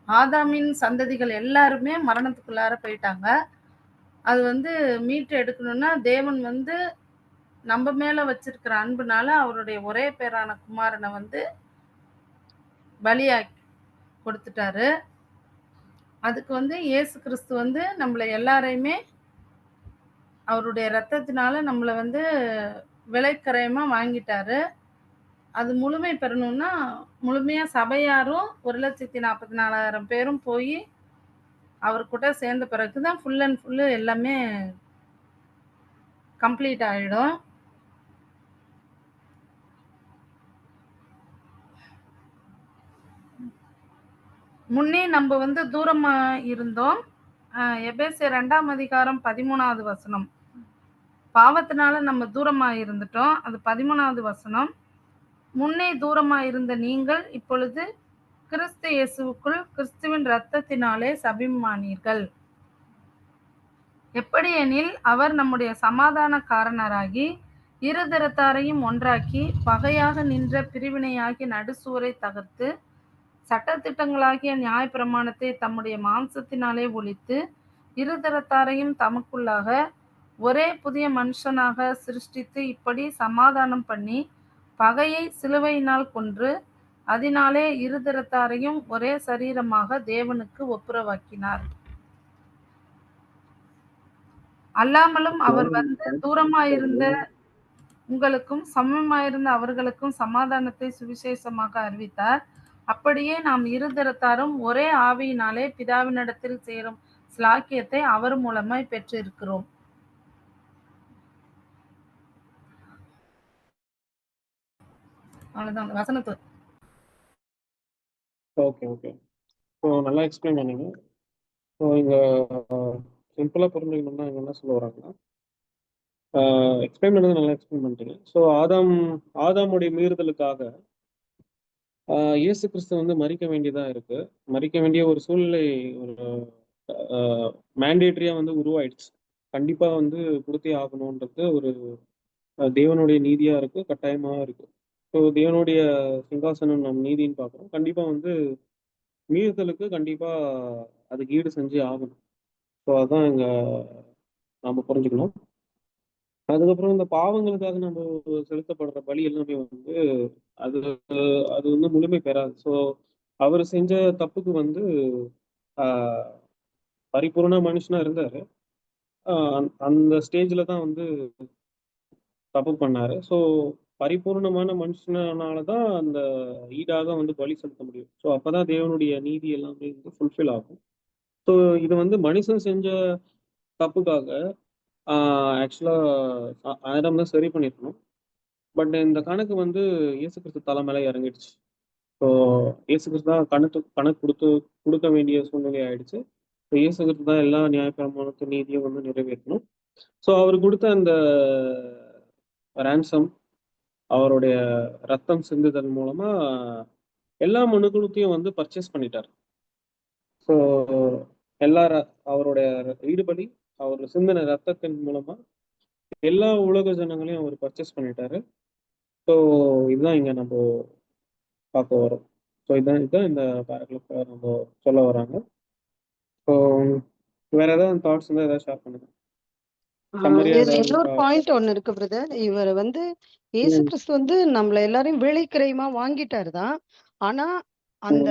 ஆதாமின் சந்ததிகள் எல்லாருமே மரணத்துக்குள்ளார போயிட்டாங்க. அது மீட்டு எடுக்கணும்னா தேவன் நம்ம மேல வச்சிருக்கிற அன்புனால அவருடைய ஒரே பேரான குமாரனை பலியாக்கி கொடுத்துட்டாரு. அதுக்கு இயேசு கிறிஸ்து நம்மளை எல்லாரையுமே அவருடைய இரத்தத்தினால நம்மளை விலைக்கரையமா வாங்கிட்டாரு. அது முழுமை பெறணும்னா முழுமையா சபையாரும் 1,44,000 பேரும் போய் அவர் கூட சேர்ந்த பிறகுதான் ஃபுல் அண்ட் ஃபுல்லு எல்லாமே கம்ப்ளீட் ஆயிடும். முன்னே நம்ம தூரமா இருந்தோம். எபேசியர் 2:13. பாவத்தினால நம்ம தூரமா இருந்துட்டோம். அது 13. முன்னே தூரமா இருந்த நீங்கள் இப்பொழுது கிறிஸ்து இயேசுவுக்குள் கிறிஸ்துவின் இரத்தத்தினாலே சபிமானீர்கள். எப்படி எனில் அவர் நம்முடைய சமாதானக்காரனராகி இருதரத்தாரையும் ஒன்றாக்கி பகையாக நின்ற பிரிவினையாகி நடுசுவரை தகர்த்து சட்டதிட்டங்களாகிய நியாயப்பிரமாணத்தை தம்முடைய மாம்சத்தினாலே ஒழித்து இருதரத்தாரையும் தமக்குள்ளாக ஒரே புதிய மனுஷனாக சிருஷ்டித்து இப்படி சமாதானம் பண்ணி பகையை சிலுவையினால் கொன்று அதனாலே இருதரத்தாரையும் ஒரே சரீரமாக தேவனுக்கு ஒப்புரவாக்கினார். அல்லாமலும் அவர் தூரமாயிருந்த உங்களுக்கும் சமமாயிருந்த அவர்களுக்கும் சமாதானத்தை சுவிசேஷமாக அறிவித்தார். அப்படியே நாம் இருதரத்தாரும் ஒரே ஆவியினாலே பிதாவினிடத்தில் சேரும் ஸ்லாக்கியத்தை அவர் மூலமாய் பெற்று இருக்கிறோம். அவ்வளவுதான் வசனத்து. ஓகே ஓகே, ஸோ நல்லா எக்ஸ்பிளைன் பண்ணீங்க. ஸோ இங்கே சிம்பிளாக புரிஞ்சுக்கணும்னா இங்கே என்ன சொல்ல வராங்கன்னா, எக்ஸ்பிளைன் பண்ணது நல்லா எக்ஸ்பிளைன் பண்ணிட்டீங்க. ஸோ ஆதாமுடைய மீறுதலுக்காக இயேசு கிறிஸ்து மறிக்க வேண்டியதாக இருக்கு. மறிக்க வேண்டிய ஒரு சூழ்நிலை ஒரு மேண்டேட்ரியா உருவாயிடுச்சு. கண்டிப்பா கொடுத்தே ஆகணுன்றது ஒரு தேவனுடைய நீதியா இருக்கு, கட்டாயமாக இருக்கு. ஸோ தேவனுடைய சிங்காசனம் நம்ம நீதின்னு பார்க்குறோம். கண்டிப்பா மீறுதலுக்கு கண்டிப்பா அதுக்கு ஈடு செஞ்சே ஆகணும். ஸோ அதான் இங்க நாம புரிஞ்சுக்கணும். அதுக்கப்புறம் இந்த பாவங்களுக்காக நம்ம செலுத்தப்படுற பலி எல்லாமே அது அது முழுமை பெறாது. ஸோ அவர் செஞ்ச தப்புக்கு ஆஹ் பரிபூர்ண மனுஷனா இருந்தாரு. அந்த ஸ்டேஜ்ல தான் வந்து தப்பு பண்ணாரு. ஸோ பரிபூர்ணமான மனுஷனால தான் அந்த ஈடாக வந்து பலி செலுத்த முடியும். ஸோ அப்பதான் தேவனுடைய நீதி எல்லாமே வந்து ஃபுல்ஃபில் ஆகும். ஸோ இது வந்து மனுஷன் செஞ்ச தப்புக்காக ஆக்சுவலா ஆடம் தான் சரி பண்ணிருக்கணும். பட் இந்த கணக்கு வந்து இயேசு கிறிஸ்து தலை மேல இறங்கிடுச்சு. ஸோ இயேசு கிறிஸ்து தான் கணக்கு கொடுக்க வேண்டிய சூழ்நிலை ஆயிடுச்சு. ஸோ இயேசு கிறிஸ்து தான் எல்லா நியாயப்பிரமாணத்து நீதியும் வந்து நிறைவேற்றணும். ஸோ அவர் கொடுத்த அந்த ransom, அவருடைய ரத்தம் சிந்துதல் மூலமா எல்லா மனுக்குலத்தையும் வந்து பர்ச்சேஸ் பண்ணிட்டார். ஸோ அவருடைய ஈடுபடி அவர் சிந்தின ரத்தத்தின் மூலமா எல்லா உலக ஜனங்களையும் அவர் பர்ச்சேஸ் பண்ணிட்டாரு. ஸோ இதுதான் இங்க நம்ம பார்க்க வரோம். ஸோ இதுதான் இந்த பேராகிராஃப்ல நம்ம சொல்ல வராங்க. ஸோ வேற ஏதாவது தாட்ஸ் இருந்தால் ஏதாவது ஷேர் பண்ணுங்க. சம்மரியா இதுல ஏதாவது இன்னொரு பாயிண்ட் ஒண்ணு இருக்கு பிரதர். இவர் வந்து இயேசு கிறிஸ்து வந்து நம்மள எல்லாரையும் விலைக்கிரயமா வாங்கிட்டாரு தான். ஆனா அந்த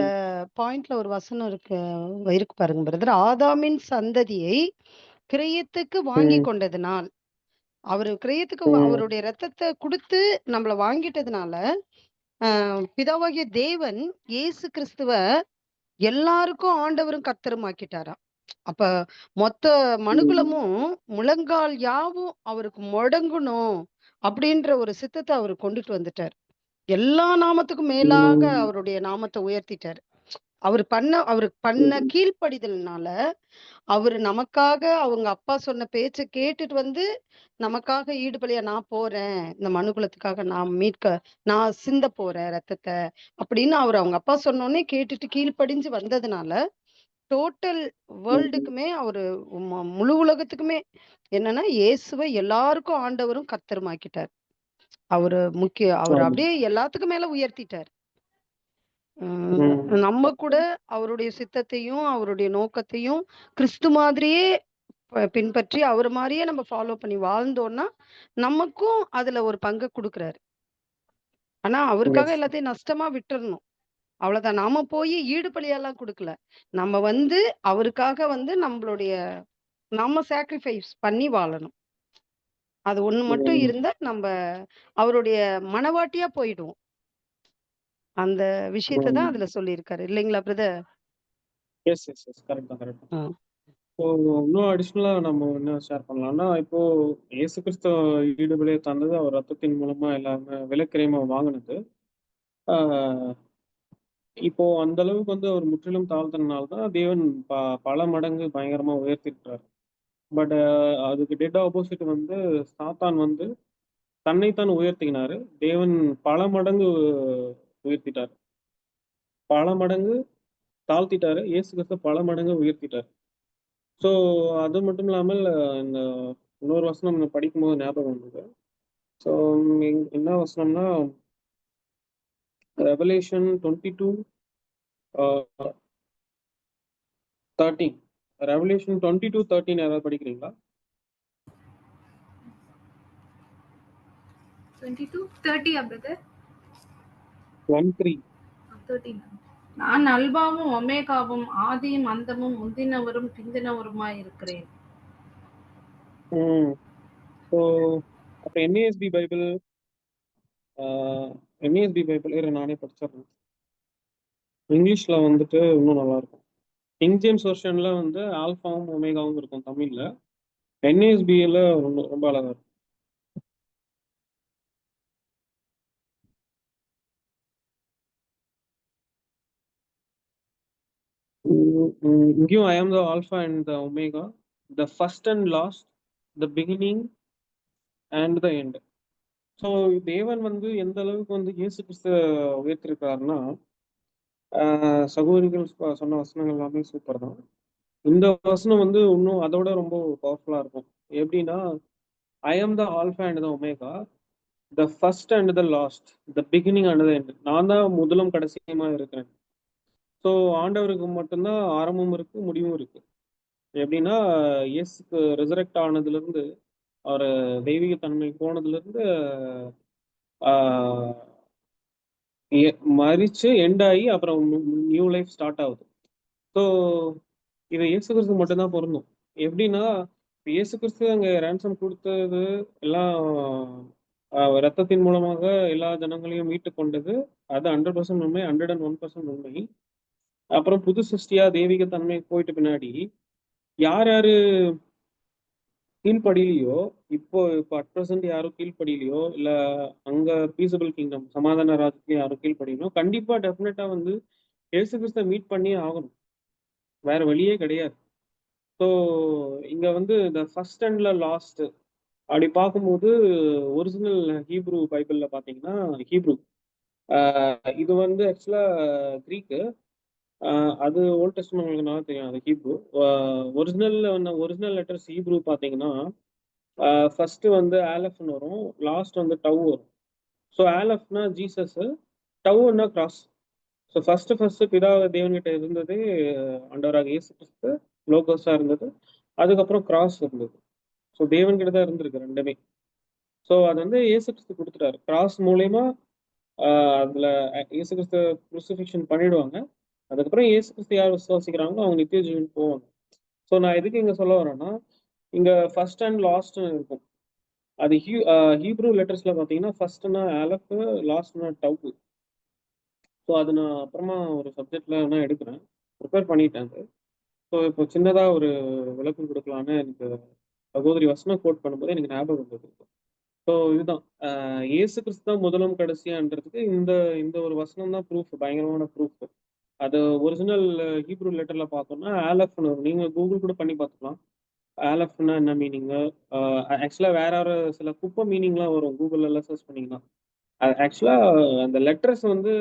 பாயிண்ட்ல ஒரு வசனம் இருக்கு பாருங்க பிரதர். ஆதாமின் சந்ததியை கிரயத்துக்கு வாங்கி கொண்டதுனால், அவரு கிரயத்துக்கு அவருடைய ரத்தத்தை கொடுத்து நம்மள வாங்கிட்டதுனால, பிதாவாகிய தேவன் இயேசு கிறிஸ்துவ எல்லாருக்கும் ஆண்டவரும் கர்த்தருமாக்கிட்டாராம். அப்ப மொத்த மனுகுலமும் முழங்கால் யாவும் அவருக்கு முடங்கணும் அப்படின்ற ஒரு சித்தத்தை அவர் கொண்டுட்டு வந்துட்டார். எல்லா நாமத்துக்கும் மேலாக அவருடைய நாமத்தை உயர்த்திட்டார். அவருக்கு பண்ண கீழ்ப்படிதல்னால அவரு நமக்காக அவங்க அப்பா சொன்ன பேச்ச கேட்டுட்டு வந்து நமக்காக ஈடுபலியா நான் போறேன், இந்த மனுகுலத்துக்காக நான் சிந்த போறேன் ரத்தத்தை அப்படின்னு அவங்க அப்பா சொன்னோடனே கேட்டுட்டு கீழ்ப்படிஞ்சு வந்ததுனால டோட்டல் வேர்ல்டுக்குமே அவரு முழு உலகத்துக்குமே என்னன்னா இயேசுவை எல்லாருக்கும் ஆண்டவரும் கர்த்தருமாக்கிட்டார். அவர் அப்படியே எல்லாத்துக்கும் மேல உயர்த்திட்டார். நம்ம கூட அவருடைய சித்தத்தையும் அவருடைய நோக்கத்தையும் கிறிஸ்து மாதிரியே பின்பற்றி அவர் மாதிரியே நம்ம ஃபாலோ பண்ணி வாழ்ந்தோம்னா நமக்கும் அதுல ஒரு பங்கு கொடுக்குறாரு. ஆனா அவருக்காக எல்லாத்தையும் நஷ்டமா விட்டுறணும், அவ்வளவுதான். நாம போய் ஈடுபலியெல்லாம் கொடுக்கல. நம்ம வந்து அவருக்காக வந்து நம்ம சாக்ரிஃபைஸ் பண்ணி வாழணும். அது ஒண்ணு மட்டும் இருந்தா நம்ம அவருடைய மனவாட்டியா போயிடுவோம். அந்த விஷயத்தை தான் அதுல சொல்லியிருக்காரு இல்லைங்களா brother? Yes yes yes correct தான் கரெக்ட் தான். ஸோ இன்னும் அடிஷ்னலா நம்ம என்ன ஷேர் பண்ணலாம்னா, இப்போ இயேசு கிறிஸ்து ஈடுபலியை தந்தது அவர் ரத்தத்தின் மூலமா எல்லாமே விலைக்கிரயமா வாங்கினது. இப்போ அந்த அளவுக்கு வந்து அவர் முற்றிலும் தாழ்த்தினால தான் தேவன் பல மடங்கு பயங்கரமா உயர்த்திருக்கிறார். பட் அதுக்கு டெட் ஆப்போசிட் வந்து சாத்தான் வந்து தன்னைத்தான் உயர்த்தினாரு. தேவன் பல மடங்கு உயர்த்திட்டார், பல மடங்கு தாழ்த்திட்டாரு. இயேசு கிறிஸ்து பல மடங்கு உயர்த்திட்டார். ஸோ அது மட்டும் இல்லாமல் இந்த இன்னொரு வசனம் நான் படிக்கும்போது ஞாபகம் வந்தது. ஸோ என்ன வசனம்னா ரெவலேஷன் 22:13. ரெவலேஷன் 22:13 யாராவது படிக்கிறீங்களா? 22:30 பிரதர். 13. நான் அல்பாவும் ஒமேகாவும் ஆதியும் அந்தமும் முந்தினவரும் பிந்தினவருமாய் இருக்கிறேன். ஸோ அப்போ என்ஏஎஸ்பி பைபிள் நானே படிச்சிடுறேன். இங்கிலீஷ்ல வந்துட்டு இன்னும் நல்லா இருக்கும். கிங் ஜேம்ஸ் வெர்ஷன்ல வந்து ஆல்பாவும் ஒமேகாவும் இருக்கும் தமிழ்ல. என்ஏஎஸ்பியில் ரொம்ப அழகா இருக்கும். இங்கேயும் ஐ am the alpha and the omega, the first and last, the beginning and the end. So தேவன் வந்து எந்த அளவுக்கு வந்து இயேசு கிறிஸ்து உயர்த்திருக்காருன்னா, சகோதரிகள் சொன்ன வசனங்கள் எல்லாமே சூப்பர் தான். இந்த வசனம் வந்து இன்னும் அதோட ரொம்ப பவர்ஃபுல்லா இருக்கும். எப்படின்னா, ஐ am the alpha and the omega, the first and the last, the beginning and the end. நான் தான் முதலும் கடைசியுமா இருக்கிறேன். ஸோ ஆண்டவருக்கு மட்டும்தான் ஆரம்பமும் இருக்கு, முடிவும் இருக்கு. எப்படின்னா, இயேசுக்கு ரிசரெக்ட் ஆனதுல இருந்து, அவர் தெய்வீக தன்மை போனதுல இருந்து மறிச்சு எண்ட் ஆகி அப்புறம் நியூ லைஃப் ஸ்டார்ட் ஆகுது. ஸோ இது இயேசு கிறிஸ்து மட்டும்தான் பொருந்தும். எப்படின்னா, இப்ப இயேசு கிறிஸ்து அங்க ransom கொடுத்தது எல்லாம் ரத்தத்தின் மூலமாக எல்லா ஜனங்களையும் மீட்டுக் கொண்டது. அது 100% உண்மை. 101% உண்மை. அப்புறம் புது சிருஷ்டியா தெய்வீக தன்மை போயிட்ட பின்னாடி, யார் யாரு கீழ்ப்படியலையோ, இப்போ அட் பிரசன்ட் யாரும் கீழ்ப்படியலையோ, இல்ல அங்க பீசபிள் கிங்டம் சமாதான ராஜ்யத்துல யாரும் கீழ்ப்படியலையோ, கண்டிப்பா டெஃபினட்டா வந்து இயேசு கிறிஸ்துவ மீட் பண்ணியே ஆகணும். வேற வழியே கிடையாது. ஸோ இங்க வந்து இந்த ஃபர்ஸ்ட் அண்ட்ல லாஸ்ட் அப்படி பார்க்கும்போது ஒரிஜினல் ஹீப்ரூ பைபிள்ல பார்த்தீங்கன்னா ஹீப்ரூ இது வந்து ஆக்சுவலா கிரீக்கு. அது ஓல்ட் டெஸ்ட்மென்ட் உங்களுக்கு நல்லா தெரியும். அது ஹீப்ரூ. ஒரிஜினல் லெட்டர்ஸ் ஹீப்ரூ பார்த்தீங்கன்னா ஃபர்ஸ்ட் வந்து ஆலஃப்னு வரும், லாஸ்ட் வந்து டவ் வரும். ஸோ ஆலஃப்னா ஜீசஸ், டவ்னா கிராஸ். ஸோ ஃபர்ஸ்ட் பிதா தேவன்கிட்ட இருந்தது ஆண்டவராக இயேசு கிறிஸ்து, லோகோஸா இருந்தது. அதுக்கப்புறம் கிராஸ் இருந்தது. ஸோ தேவன்கிட்ட தான் இருந்திருக்கு ரெண்டுமே. ஸோ அது வந்து இயேசு கிறிஸ்து கொடுத்துட்டாரு. கிராஸ் மூலயமா அதுல இயேசு கிறிஸ்து குருசிஃபிக்ஷன் பண்ணிடுவாங்க. அதுக்கப்புறம் இயேசு கிறிஸ்து யார் விசுவாசிக்கிறாங்களோ அவங்க நித்திய ஜீவன் போவாங்க. ஸோ நான் எதுக்கு இங்க சொல்ல வரேன்னா, இங்க ஃபர்ஸ்ட் அண்ட் லாஸ்ட் இருக்கும். அது ஹீப்ரூ லெட்டர்ஸ்ல பார்த்தீங்கன்னா ஃபர்ஸ்ட்னா ஆலஃப், லாஸ்ட்னா டவ். ஸோ அது நான் அப்புறமா ஒரு சப்ஜெக்ட்ல நான் எடுக்கிறேன், ப்ரிப்பேர் பண்ணிட்டேன் அது. ஸோ இப்போ சின்னதா ஒரு விளக்கம் கொடுக்கலான்னு எனக்கு சகோதரி வசனம் கோட் பண்ணும்போது எனக்கு ஞாபகம் வந்தது. ஸோ இதுதான் இயேசு கிறிஸ்து தான் முதலும் கடைசியான்றதுக்கு இந்த இந்த ஒரு வசனம் தான் ப்ரூஃப், பயங்கரமான ப்ரூஃப். அது ஒரிஜினல் ஹீப்ரூ லெட்டர்ல பார்த்தோம்னா ஆலஃப்னு வரும். நீங்க கூகுள் கூட பண்ணி பார்த்துக்கலாம். ஆலஃப்னா என்ன மீனிங்கு. ஆக்சுவலா வேற ஒரு சில குப்பை மீனிங்லாம் வரும் கூகுள்ல எல்லாம் சர்ச் பண்ணீங்கன்னா. ஆக்சுவலா அந்த லெட்டர்ஸ் வந்து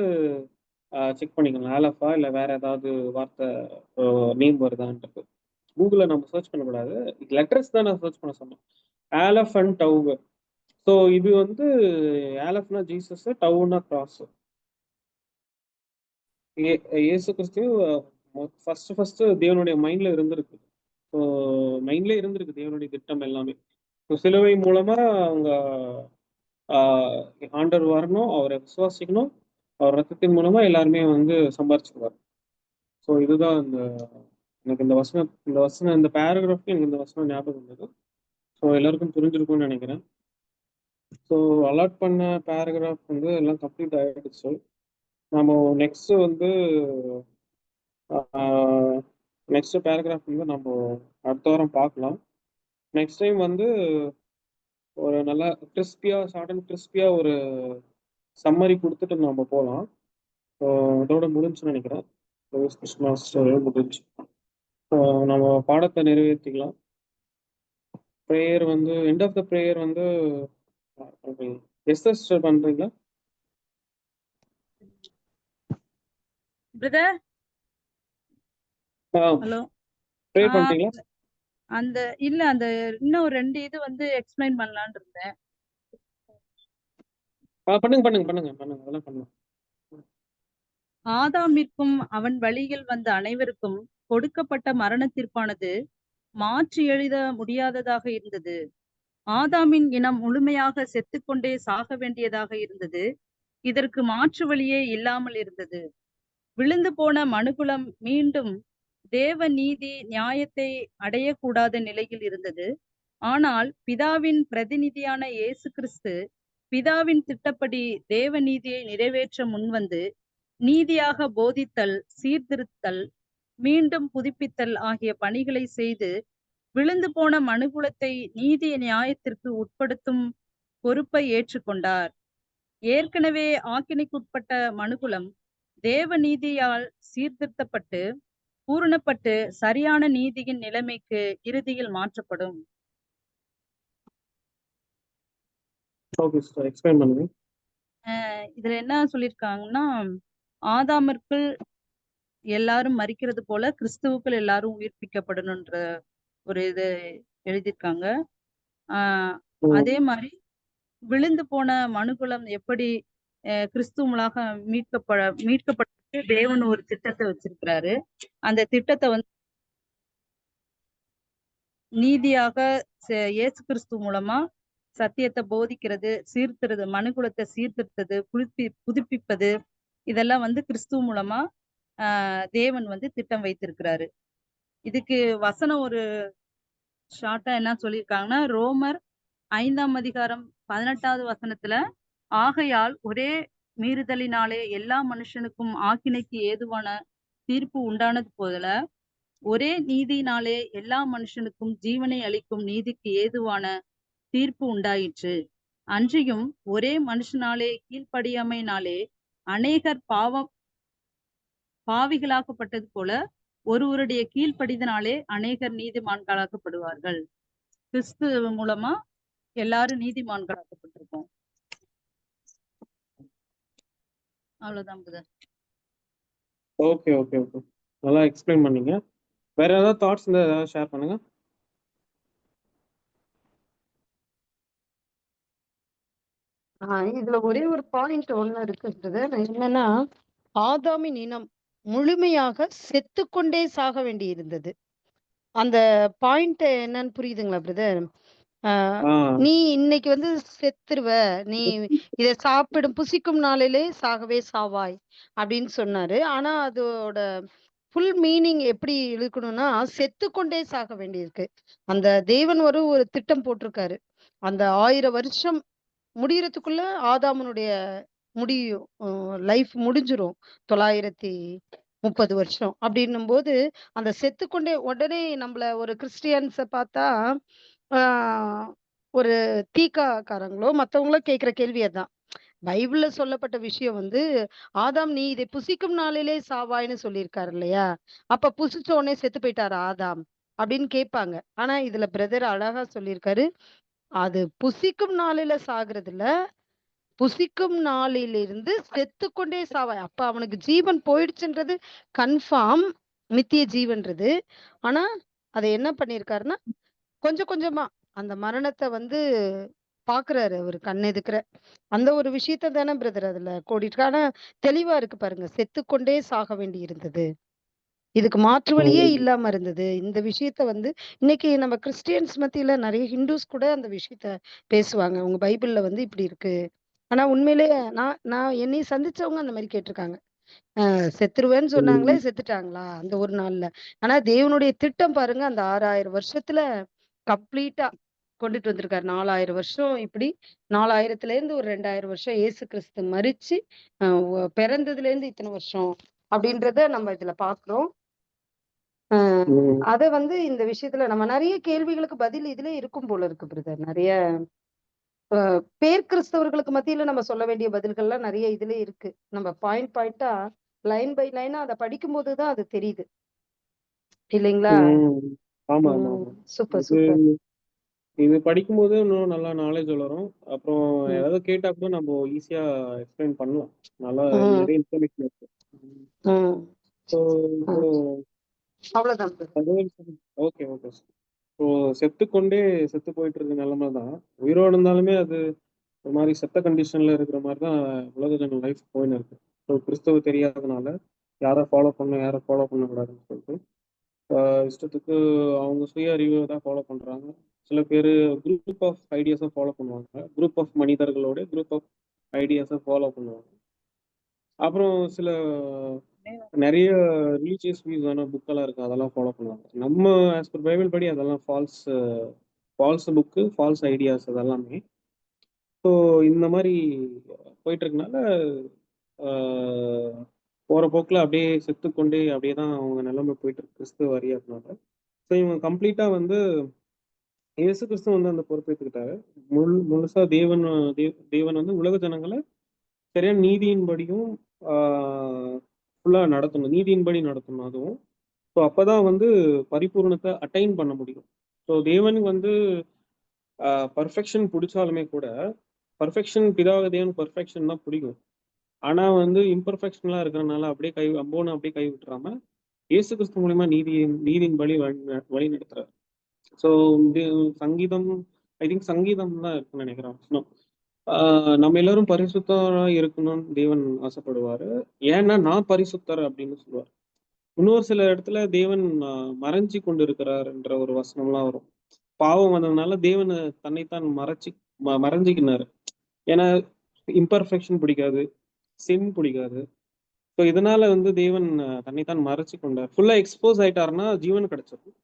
செக் பண்ணிக்கணும். ஆலஃபா இல்ல வேற ஏதாவது வார்த்தை நேம் வருதான்றது. கூகுள்ல நம்ம சர்ச் பண்ணக்கூடாது. லெட்டர்ஸ் தான் நான் சர்ச் பண்ண சொன்னேன். Olaf and tau. ஸோ இது வந்து ஆலஃப்னா ஜீசஸ், டவ்னா கிராஸ். இயேசு கிறிஸ்து ஃபர்ஸ்ட் தேவனுடைய மைண்ட்ல இருந்திருக்கு. ஸோ மைண்ட்ல இருந்திருக்கு தேவனுடைய திட்டம் எல்லாமே. ஸோ சிலுவை மூலமா அவங்க ஆண்டவர் வரணும், அவரை விசுவாசிக்கணும், அவர் ரத்தத்தின் மூலமா எல்லாருமே வந்து சம்பாரிச்சுக்குவார். ஸோ இதுதான் எனக்கு இந்த பேராகிராஃப் எனக்கு இந்த வசனம் ஞாபகம் வந்தது. ஸோ எல்லாருக்கும் புரிஞ்சிருக்கும்னு நினைக்கிறேன். ஸோ அலாட் பண்ண பேராகிராஃப் வந்து எல்லாம் கம்ப்ளீட் ஆயிடுச்சு. நம்ம நெக்ஸ்ட் வந்து நெக்ஸ்ட் பேராகிராஃப் வந்து நம்ம அடுத்த வாரம் பார்க்கலாம். நெக்ஸ்ட் டைம் வந்து ஒரு நல்லா ஷார்ட் அண்ட் கிறிஸ்பியா ஒரு சம்மரி கொடுத்துட்டு நம்ம போகலாம். ஸோ இதோட முடிஞ்சுன்னு நினைக்கிறேன். கிறிஸ்மஸ் முடிஞ்சு நம்ம பாடத்தை நிறைவேற்றிக்கலாம். ப்ரேயர் வந்து எண்ட் ஆஃப் த ப்ரேயர் வந்து எஸ்எஸ் பண்றீங்களா பிரதர்? ஹலோ. ப்ரே பண்றீங்களா? அந்த இல்ல அந்த இன்னும் 2 இது வந்து எக்ஸ்பிளைன் பண்ணலாம்னு இருந்தேன். பண்ணுங்க அதெல்லாம் பண்ணுங்க. ஆதாமிற்கும் அவன் வழியில் வந்த அனைவருக்கும் கொடுக்கப்பட்ட மரண தீர்ப்பானது மாற்றி எழுத முடியாததாக இருந்தது. ஆதாமின் இனம் முழுமையாக செத்துக்கொண்டே சாக வேண்டியதாக இருந்தது. இதற்கு மாற்று வழியே இல்லாமல் இருந்தது. விழுந்து போன மனுகுலம் மீண்டும் தேவ நீதி நியாயத்தை அடையக்கூடாத நிலையில் இருந்தது. ஆனால் பிதாவின் பிரதிநிதியான இயேசு கிறிஸ்து பிதாவின் திட்டப்படி தேவ நீதியை நிறைவேற்ற முன்வந்து நீதியாக போதித்தல், சீர்திருத்தல், மீண்டும் புதுப்பித்தல் ஆகிய பணிகளை செய்து விழுந்து போன மனுகுலத்தை நீதி நியாயத்திற்கு உட்படுத்தும் பொறுப்பை ஏற்றுக்கொண்டார். ஏற்கனவே ஆக்கினைக்குட்பட்ட மனுகுலம் தேவ நீதியால் சீர்திருத்தப்பட்டு பூரணப்பட்டு சரியான நீதியின் நிலைமைக்கு இறுதியில் மாற்றப்படும். இதுல என்ன சொல்லியிருக்காங்கன்னா, ஆதாமிற்குள் எல்லாரும் மரிக்கிறது போல கிறிஸ்துவுக்குள் எல்லாரும் உயிர்ப்பிக்கப்படணும்ன்ற ஒரு இது எழுதியிருக்காங்க. அதே மாதிரி விழுந்து போன மனுகுலம் எப்படி கிறிஸ்துவங்களாக மீட்கப்பட்டு தேவன் ஒரு திட்டத்தை வச்சிருக்கிறாரு. அந்த திட்டத்தை வந்து நீதியாக இயேசு கிறிஸ்து மூலமா சத்தியத்தை போதிக்கிறது, மனுகுலத்தை சீர்திருத்தது, புதுப்பிப்பது, இதெல்லாம் வந்து கிறிஸ்துவ மூலமா தேவன் வந்து திட்டம் வைத்திருக்கிறாரு. இதுக்கு வசனம் ஒரு ஷார்ட்டா என்ன சொல்லியிருக்காங்கன்னா, ரோமர் 5ஆம் அதிகாரம் 18வது வசனத்துல, ஆகையால் ஒரே மீறுதலினாலே எல்லா மனுஷனுக்கும் ஆக்கினைக்கு ஏதுவான தீர்ப்பு உண்டானது போல, ஒரே நீதியினாலே எல்லா மனுஷனுக்கும் ஜீவனை அளிக்கும் நீதிக்கு ஏதுவான தீர்ப்பு உண்டாயிற்று. அன்றியும் ஒரே மனுஷனாலே கீழ்ப்படியாமையினாலே அநேகர் பாவிகளாக்கப்பட்டது போல, ஒருவருடைய கீழ்ப்படிதனாலே அநேகர் நீதிமான்களாக்கப்படுவார்கள். கிறிஸ்து மூலமா எல்லாரும் நீதிமான்களாக்கப்பட்டிருக்கோம். அவ்வளவுதான் பிரதர். ஓகே ஓகே ஓகே, நல்லா எக்ஸ்பிளைன் பண்ணீங்க. வேற ஏதாவது தாட்ஸ் இருந்தால் ஏதாவது ஷேர் பண்ணுங்க. இதுல ஒரே ஒரு பாயிண்ட் ஒண்ணு இருக்குன்றது என்னன்னா, ஆதாமின் இனம் முழுமையாக செத்துக்கொண்டே சாக வேண்டி இருந்தது. அந்த பாயிண்ட் என்னன்னு புரியுதுங்களா பிரதர்? நீ இன்னைக்கு வந்து செத்துருவ, நீ இத சாப்பிடும் புசிக்கும் நாளிலே சாகவே சாவாய் அப்படின்னு சொன்னாரு. ஆனா அதோட ஃபுல் மீனிங் எப்படி இழுக்கணும்னா, செத்துக்கொண்டே சாக வேண்டியிருக்கு. அந்த தேவன் ஒரு திட்டம் போட்டிருக்காரு. அந்த 1000 வருஷம் முடியறதுக்குள்ள ஆதாமனுடைய முடியும், லைஃப் முடிஞ்சிரும். 930 வருஷம் அப்படின்னும் போது, அந்த செத்துக்கொண்டே உடனே நம்மள ஒரு கிறிஸ்டியன்ஸ பார்த்தா ஒரு தீக்காக்காரங்களோ மத்தவங்களோ கேட்கிற கேள்வி அதான். பைபிள்ல சொல்லப்பட்ட விஷயம் வந்து, ஆதாம் நீ இதை புசிக்கும் நாளிலே சாவாய்ன்னு சொல்லியிருக்காரு இல்லையா? அப்ப புசிச்ச உடனே செத்து போயிட்டாரா ஆதாம் அப்படின்னு கேட்பாங்க. ஆனா இதுல பிரதர் அழகா சொல்லியிருக்காரு, அது புசிக்கும் நாளில சாகுறது இல்ல, புசிக்கும் நாளிலிருந்து செத்துக்கொண்டே சாவாய். அப்ப அவனுக்கு ஜீவன் போயிடுச்சுன்றது கன்ஃபார்ம், நித்திய ஜீவன்றது. ஆனா அதை என்ன பண்ணிருக்காருன்னா, கொஞ்சம் கொஞ்சமா அந்த மரணத்தை வந்து பாக்குறாரு அவரு கண்ணெதுக்குற. அந்த ஒரு விஷயத்த தானே பிரதர் அதுல கோடிட்டு. ஆனா தெளிவா இருக்கு பாருங்க, செத்துக்கொண்டே சாக வேண்டி இருந்தது, இதுக்கு மாற்று வழியே இல்லாம இருந்தது. இந்த விஷயத்த வந்து இன்னைக்கு நம்ம கிறிஸ்டியன்ஸ் மத்தியில நிறைய ஹிந்துஸ் கூட அந்த விஷயத்த பேசுவாங்க. உங்க பைபிள்ல வந்து இப்படி இருக்கு. ஆனா உண்மையிலே நான் நான் என்னைய சந்திச்சவங்க அந்த மாதிரி கேட்டிருக்காங்க. செத்துருவேன்னு சொன்னாங்களே, செத்துட்டாங்களா அந்த ஒரு நாள்ல? ஆனா தேவனுடைய திட்டம் பாருங்க, அந்த 6000 வருஷத்துல கம்ப்ளீட்டா கொண்டுட்டு வந்திருக்காரு. 4000 வருஷம் இப்படி, 4000ல இருந்து ஒரு 2000 வருஷம் இயேசு கிறிஸ்து மரிச்சு பிறந்ததுல இருந்து இத்தனை வருஷம் அப்படின்றத நம்ம இதுல பாக்குறோம். அத வந்து இந்த விஷயத்துல நம்ம நிறைய கேள்விகளுக்கு பதில் இதுல இருக்கும் போல இருக்கு பிரதர். நிறைய பேர் கிறிஸ்தவர்களுக்கு மத்தியில நம்ம சொல்ல வேண்டிய பதில்கள்லாம் நிறைய இதுல இருக்கு. நம்ம பாயிண்ட் பாயிண்டா லைன் பை லைனா அதை படிக்கும் போதுதான் அது தெரியுது இல்லைங்களா? ஆமா ஆமா. Super super. இது படிக்கும்போது இன்னும் நல்லா நாலேஜ் வளரும். அப்புறம் ஏதாவது கேட்டா கூட நம்ம ஈஸியா எக்ஸ்பிளைன் பண்ணலாம். நல்லா நிறைய இன்ஃபர்மேஷன் இருக்கு. ஸோ இப்போ அவ்வளவுதான். Okay okay. ஸோ செத்து போயிட்டு இருக்க நிலைமை தான். உயிரோடு இருந்தாலுமே அது ஒரு மாதிரி செத்த கண்டிஷன்ல இருக்கிற மாதிரி தான் உலக ஜன லைஃப் போயின்னு இருக்கு. ஸோ கிறிஸ்தவ தெரியாதனால யாரை ஃபாலோ பண்ணணும் யாரை ஃபாலோ பண்ணக்கூடாதுன்னு சொல்லிட்டு இஷ்டத்துக்கு அவங்க சுய அறிவை தான் ஃபாலோ பண்றாங்க. சில பேர் குரூப் ஆஃப் ஐடியாஸை ஃபாலோ பண்ணுவாங்க, குரூப் ஆஃப் மனிதர்களோட குரூப் ஆஃப் ஐடியாஸை ஃபாலோ பண்ணுவாங்க. அப்புறம் சில நிறைய ரிலீஜியஸ் வியூஸான புக்கெல்லாம் இருக்கு, அதெல்லாம் ஃபாலோ பண்ணுவாங்க. நம்ம ஆஸ் பர் பைபிள் படி அதெல்லாம் ஃபால்ஸ் புக்கு, ஃபால்ஸ் ஐடியாஸ் அதெல்லாமே. ஸோ இந்த மாதிரி போயிட்டு இருக்கனால போகிற போக்கில் அப்படியே செத்துக்கொண்டே அப்படியே தான் அவங்க நிலைமை போயிட்டு இருக்கு கிறிஸ்துவ அறியாதனால. ஸோ இவங்க கம்ப்ளீட்டாக வந்து இயேசு கிறிஸ்து வந்து அந்த பொறுப்பேற்றுக்கிட்டாரு. முழுசா தேவன் வந்து உலக ஜனங்களை சரியான நீதியின்படியும் ஃபுல்லாக நடத்தணும், நீதியின்படி நடத்தணும். அதுவும் ஸோ அப்போதான் வந்து பரிபூர்ணத்தை அட்டைன் பண்ண முடியும். ஸோ தேவனுக்கு வந்து பர்ஃபெக்ஷன் பிடிச்சாலுமே கூட, பர்ஃபெக்ஷன் பிதாவாகிய தேவன் பர்ஃபெக்ஷன் தான் பிடிக்கும். ஆனா வந்து இம்பர்ஃபெக்ஷன்லாம் இருக்கிறனால அப்படியே அப்படியே கை விட்டுறாம இயேசு கிறிஸ்து மூலியமா நீதியின் வழி நடத்துறாரு. ஸோ சங்கீதம், ஐ திங்க் சங்கீதம் தான் இருக்குன்னு நினைக்கிறேன். நம்ம எல்லாரும் பரிசுத்தரா இருக்கணும்னு தேவன் ஆசைப்படுவாரு. ஏன்னா நான் பரிசுத்தர் அப்படின்னு சொல்லுவார். இன்னொரு சில இடத்துல தேவன் மறைஞ்சி கொண்டு இருக்கிறார்ன்ற ஒரு வசனம்லாம் வரும். பாவம் வந்ததுனால தேவன் தன்னைத்தான் மறைஞ்சிக்கினாரு. ஏன்னா இம்பர்ஃபெக்ஷன் பிடிக்காது, சின் பிடிக்காது. ஸோ இதனால வந்து தேவன் தன்னைத்தான் மறைச்சு கொண்டார். ஃபுல்லா எக்ஸ்போஸ் ஆயிட்டாருன்னா ஜீவன் கிடைச்சிடும்.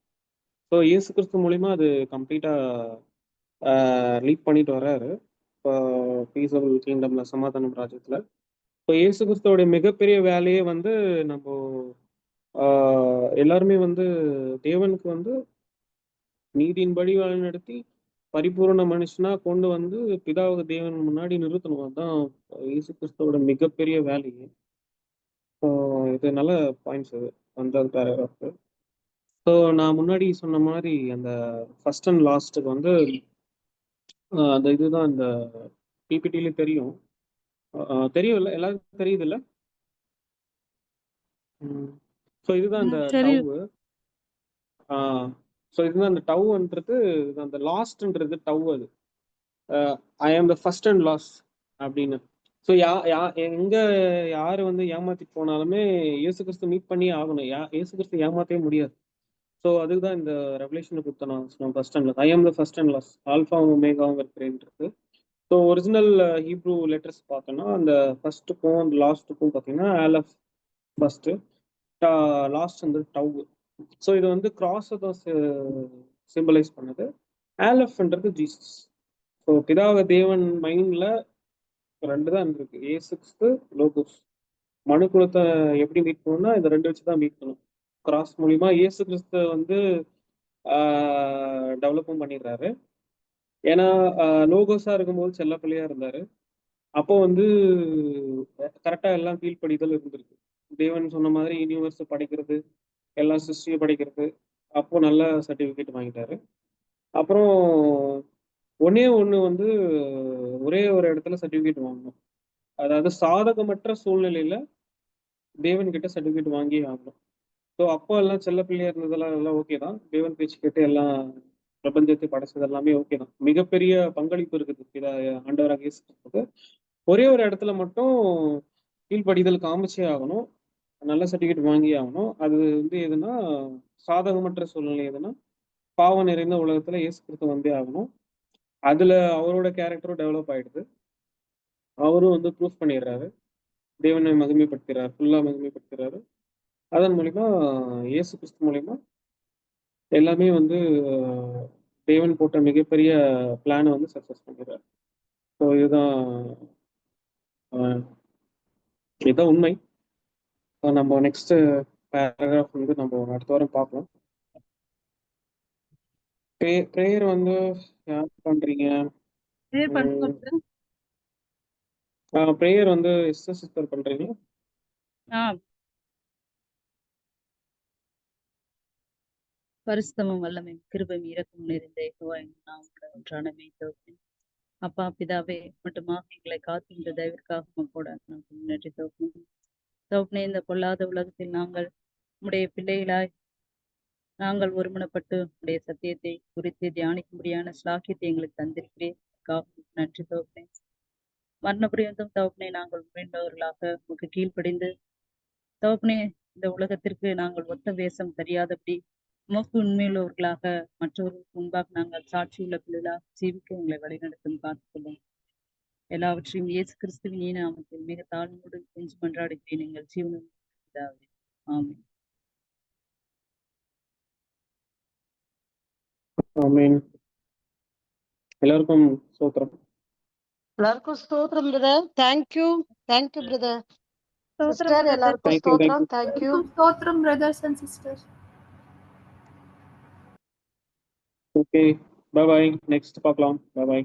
ஸோ இயேசு கிறிஸ்து மூலியமா அது கம்ப்ளீட்டா லீட் பண்ணிட்டு வர்றாரு. இப்போ பீசபிள் கிங்டம்ல, சமாதானம் ராஜ்யத்துல. இப்போ இயேசு கிறிஸ்துவோட மிகப்பெரிய வேலையே வந்து நம்ம எல்லாருமே வந்து தேவனுக்கு வந்து நீதியின்படி வழிநடத்தி பரிபூரண மனுஷனா கொண்டு வந்து பிதாவுக்கு தேவன் முன்னாடி நிறுத்தணும். அதுதான் இயேசு கிறிஸ்துவோட மிகப்பெரிய வேலையே. இது நல்ல பாயிண்ட்ஸ் இது 1வது பேராகிராஃப். ஸோ நான் முன்னாடி சொன்ன மாதிரி அந்த ஃபர்ஸ்ட் அண்ட் லாஸ்ட்டுக்கு வந்து அந்த இதுதான் இந்த பிபிடிலே தெரியும். தெரியும் இல்லை, எல்லாருக்கும் தெரியுது இல்லை? ஸோ இதுதான் இந்த தெரியும். டவ். ஸோ இதுதான் அந்த டவ்ன்றது, அந்த லாஸ்ட்ன்றது டவ். அது ஐ am the first and last அப்படின்னு. ஸோ எங்க யாரு வந்து ஏமாத்திட்டு போனாலுமே இயேசு கிறிஸ்து மீட் பண்ணியே ஆகணும். இயேசு கிறிஸ்து ஏமாத்தவே முடியாது. ஸோ அதுக்கு தான் இந்த ரெவலேஷனை கொடுத்த நான் first and last. I am the first and last, ஆல்ஃபாவும் ஒமேகாவும் இருக்கிறேன்றது. ஸோ ஒரிஜினல் ஹீப்ரூ லெட்டர்ஸ் பார்த்தோன்னா அந்த ஃபர்ஸ்ட்டுக்கும் அந்த லாஸ்ட்டுக்கும் பார்த்தீங்கன்னா ஆலஃப் ஃபர்ஸ்ட், லாஸ்ட் வந்து டவ். ஸோ இது வந்து கிராஸை தான் சிம்பிளைஸ் பண்ணுது. ஆலஃப்ன்றது ஜீசஸ். ஸோ பிதாவ தேவன் மைண்ட்ல 2 தான் இருக்கு, இயேசு கிறிஸ்து, லோகோஸ். மனு குலத்தை எப்படி மீட் பண்ணணும்னா இந்த 2 வச்சு தான் மீட் பண்ணணும். கிராஸ் மூலியமா இயேசு கிறிஸ்து வந்து டெவலப்பும் பண்ணிடுறாரு. ஏன்னா லோகோஸா இருக்கும்போது செல்ல பிள்ளையா இருந்தாரு. அப்போ வந்து கரெக்டா எல்லாம் கீழ்ப்படிதல் இருந்திருக்கு. தேவன் சொன்ன மாதிரி யூனிவர்ஸ் படைக்கிறது, எல்லா சிருஷ்டியும் படைக்கிறது, அப்போ நல்ல சர்டிஃபிகேட் வாங்கிட்டாரு. அப்புறம் ஒண்ணே ஒன்று வந்து ஒரே ஒரு இடத்துல சர்டிஃபிகேட் வாங்கணும். அதாவது சாதகமற்ற சூழ்நிலையில தேவன் கிட்ட சர்டிஃபிகேட் வாங்கி ஆகணும். ஸோ அப்போ எல்லாம் செல்ல பிள்ளையா இருந்ததெல்லாம் எல்லாம் ஓகே தான். தேவன் பேச்சு கேட்டு எல்லாம் பிரபஞ்சத்தை படைச்சது எல்லாமே ஓகே தான். மிகப்பெரிய பங்களிப்பு இருக்குது ஆண்டவராக இயேசு கிறிஸ்துவுக்கு. ஒரே ஒரு இடத்துல மட்டும் கீழ்ப்படிதல் காமிச்சே ஆகணும், நல்ல சர்டிஃபிகேட் வாங்கி ஆகணும். அது வந்து எதுனா சாதகமற்ற சூழ்நிலை எதுனா பாவம் நிறைந்த உலகத்துல இயேசு கிறிஸ்து வந்தே ஆகணும். அதுல அவரோட கேரக்டரும் டெவலப் ஆயிடுது. அவரும் வந்து ப்ரூஃப் பண்ணிடுறாரு, தேவனை மகிமைப்படுத்துறாரு, ஃபுல்லா மகிமைப்படுத்துறாரு. அதன் மூலியமா இயேசு கிறிஸ்து மூலியமா எல்லாமே வந்து தேவன் போட்ட மிகப்பெரிய பிளானை வந்து சக்சஸ் பண்ணிடுறாரு. ஸோ இதுதான் உண்மை. நம்ம நெக்ஸ்ட் பேராகிராஃப் வந்து நம்ம அடுத்த வாரம் பார்க்கலாம். ப்ரேயர் வந்து யார் பண்றீங்க? ப்ரேயர் பண்ணுங்க. ப்ரேயர் வந்து எஸ்எஸ் சிஸ்டர் பண்றீங்களா? பரிசுத்தமும் வல்லமை கிருபை இரக்கம் நிறைந்த யெகோவா நாம் ஒன்றான மெய்தகப்பனே, அப்பா பிதாவே மட்டுமாக எங்களை காக்கின்ற தயவிற்காக கூட நன்றி தகப்பனே. இந்த பொல்லாத உலகத்தில் நாங்கள் உம்முடைய பிள்ளைகளாய் நாங்கள் ஒருமனப்பட்டு உடைய சத்தியத்தை குறித்து தியானிக்கும்படியான ஸ்லாக்கியத்தை எங்களுக்கு தந்திருக்கிறேன். நன்றி தகப்பனே. மரணபரியந்தம் தகப்பனே நாங்கள் மீண்டவர்களாக உங்களுக்கு கீழ்ப்படிந்து தகப்பனே இந்த உலகத்திற்கு நாங்கள் ஒத்த வேஷம் தெரியாதபடி உமக்கு உண்மையுள்ளவர்களாக மற்றவர்களுக்கு முன்பாக நாங்கள் சாட்சியுள்ள பிள்ளைகளாக ஜீவிக்க எங்களை வழிநடத்தும் காத்துக்கொள்ளும். எல்லாவற்றையும் இயேசு கிறிஸ்துவின் நாமத்தில் மிக தாழ்மையோடு செஞ்சு மன்றாடுகிறேன் எங்கள் ஜீவனும். ஆமென். ஆமென். எல்லாருக்கும் ஸ்தோத்திரம். எல்லாருக்கும் ஸ்தோத்திரம் பிரதர். Thank you brother. சிஸ்டர் எல்லாருக்கும் Thank you. ஸ்தோத்திரம். தேங்க்யூ. ஸ்தோத்திரம் brothers and sisters. Okay. Bye bye. Next பார்க்கலாம். Bye bye.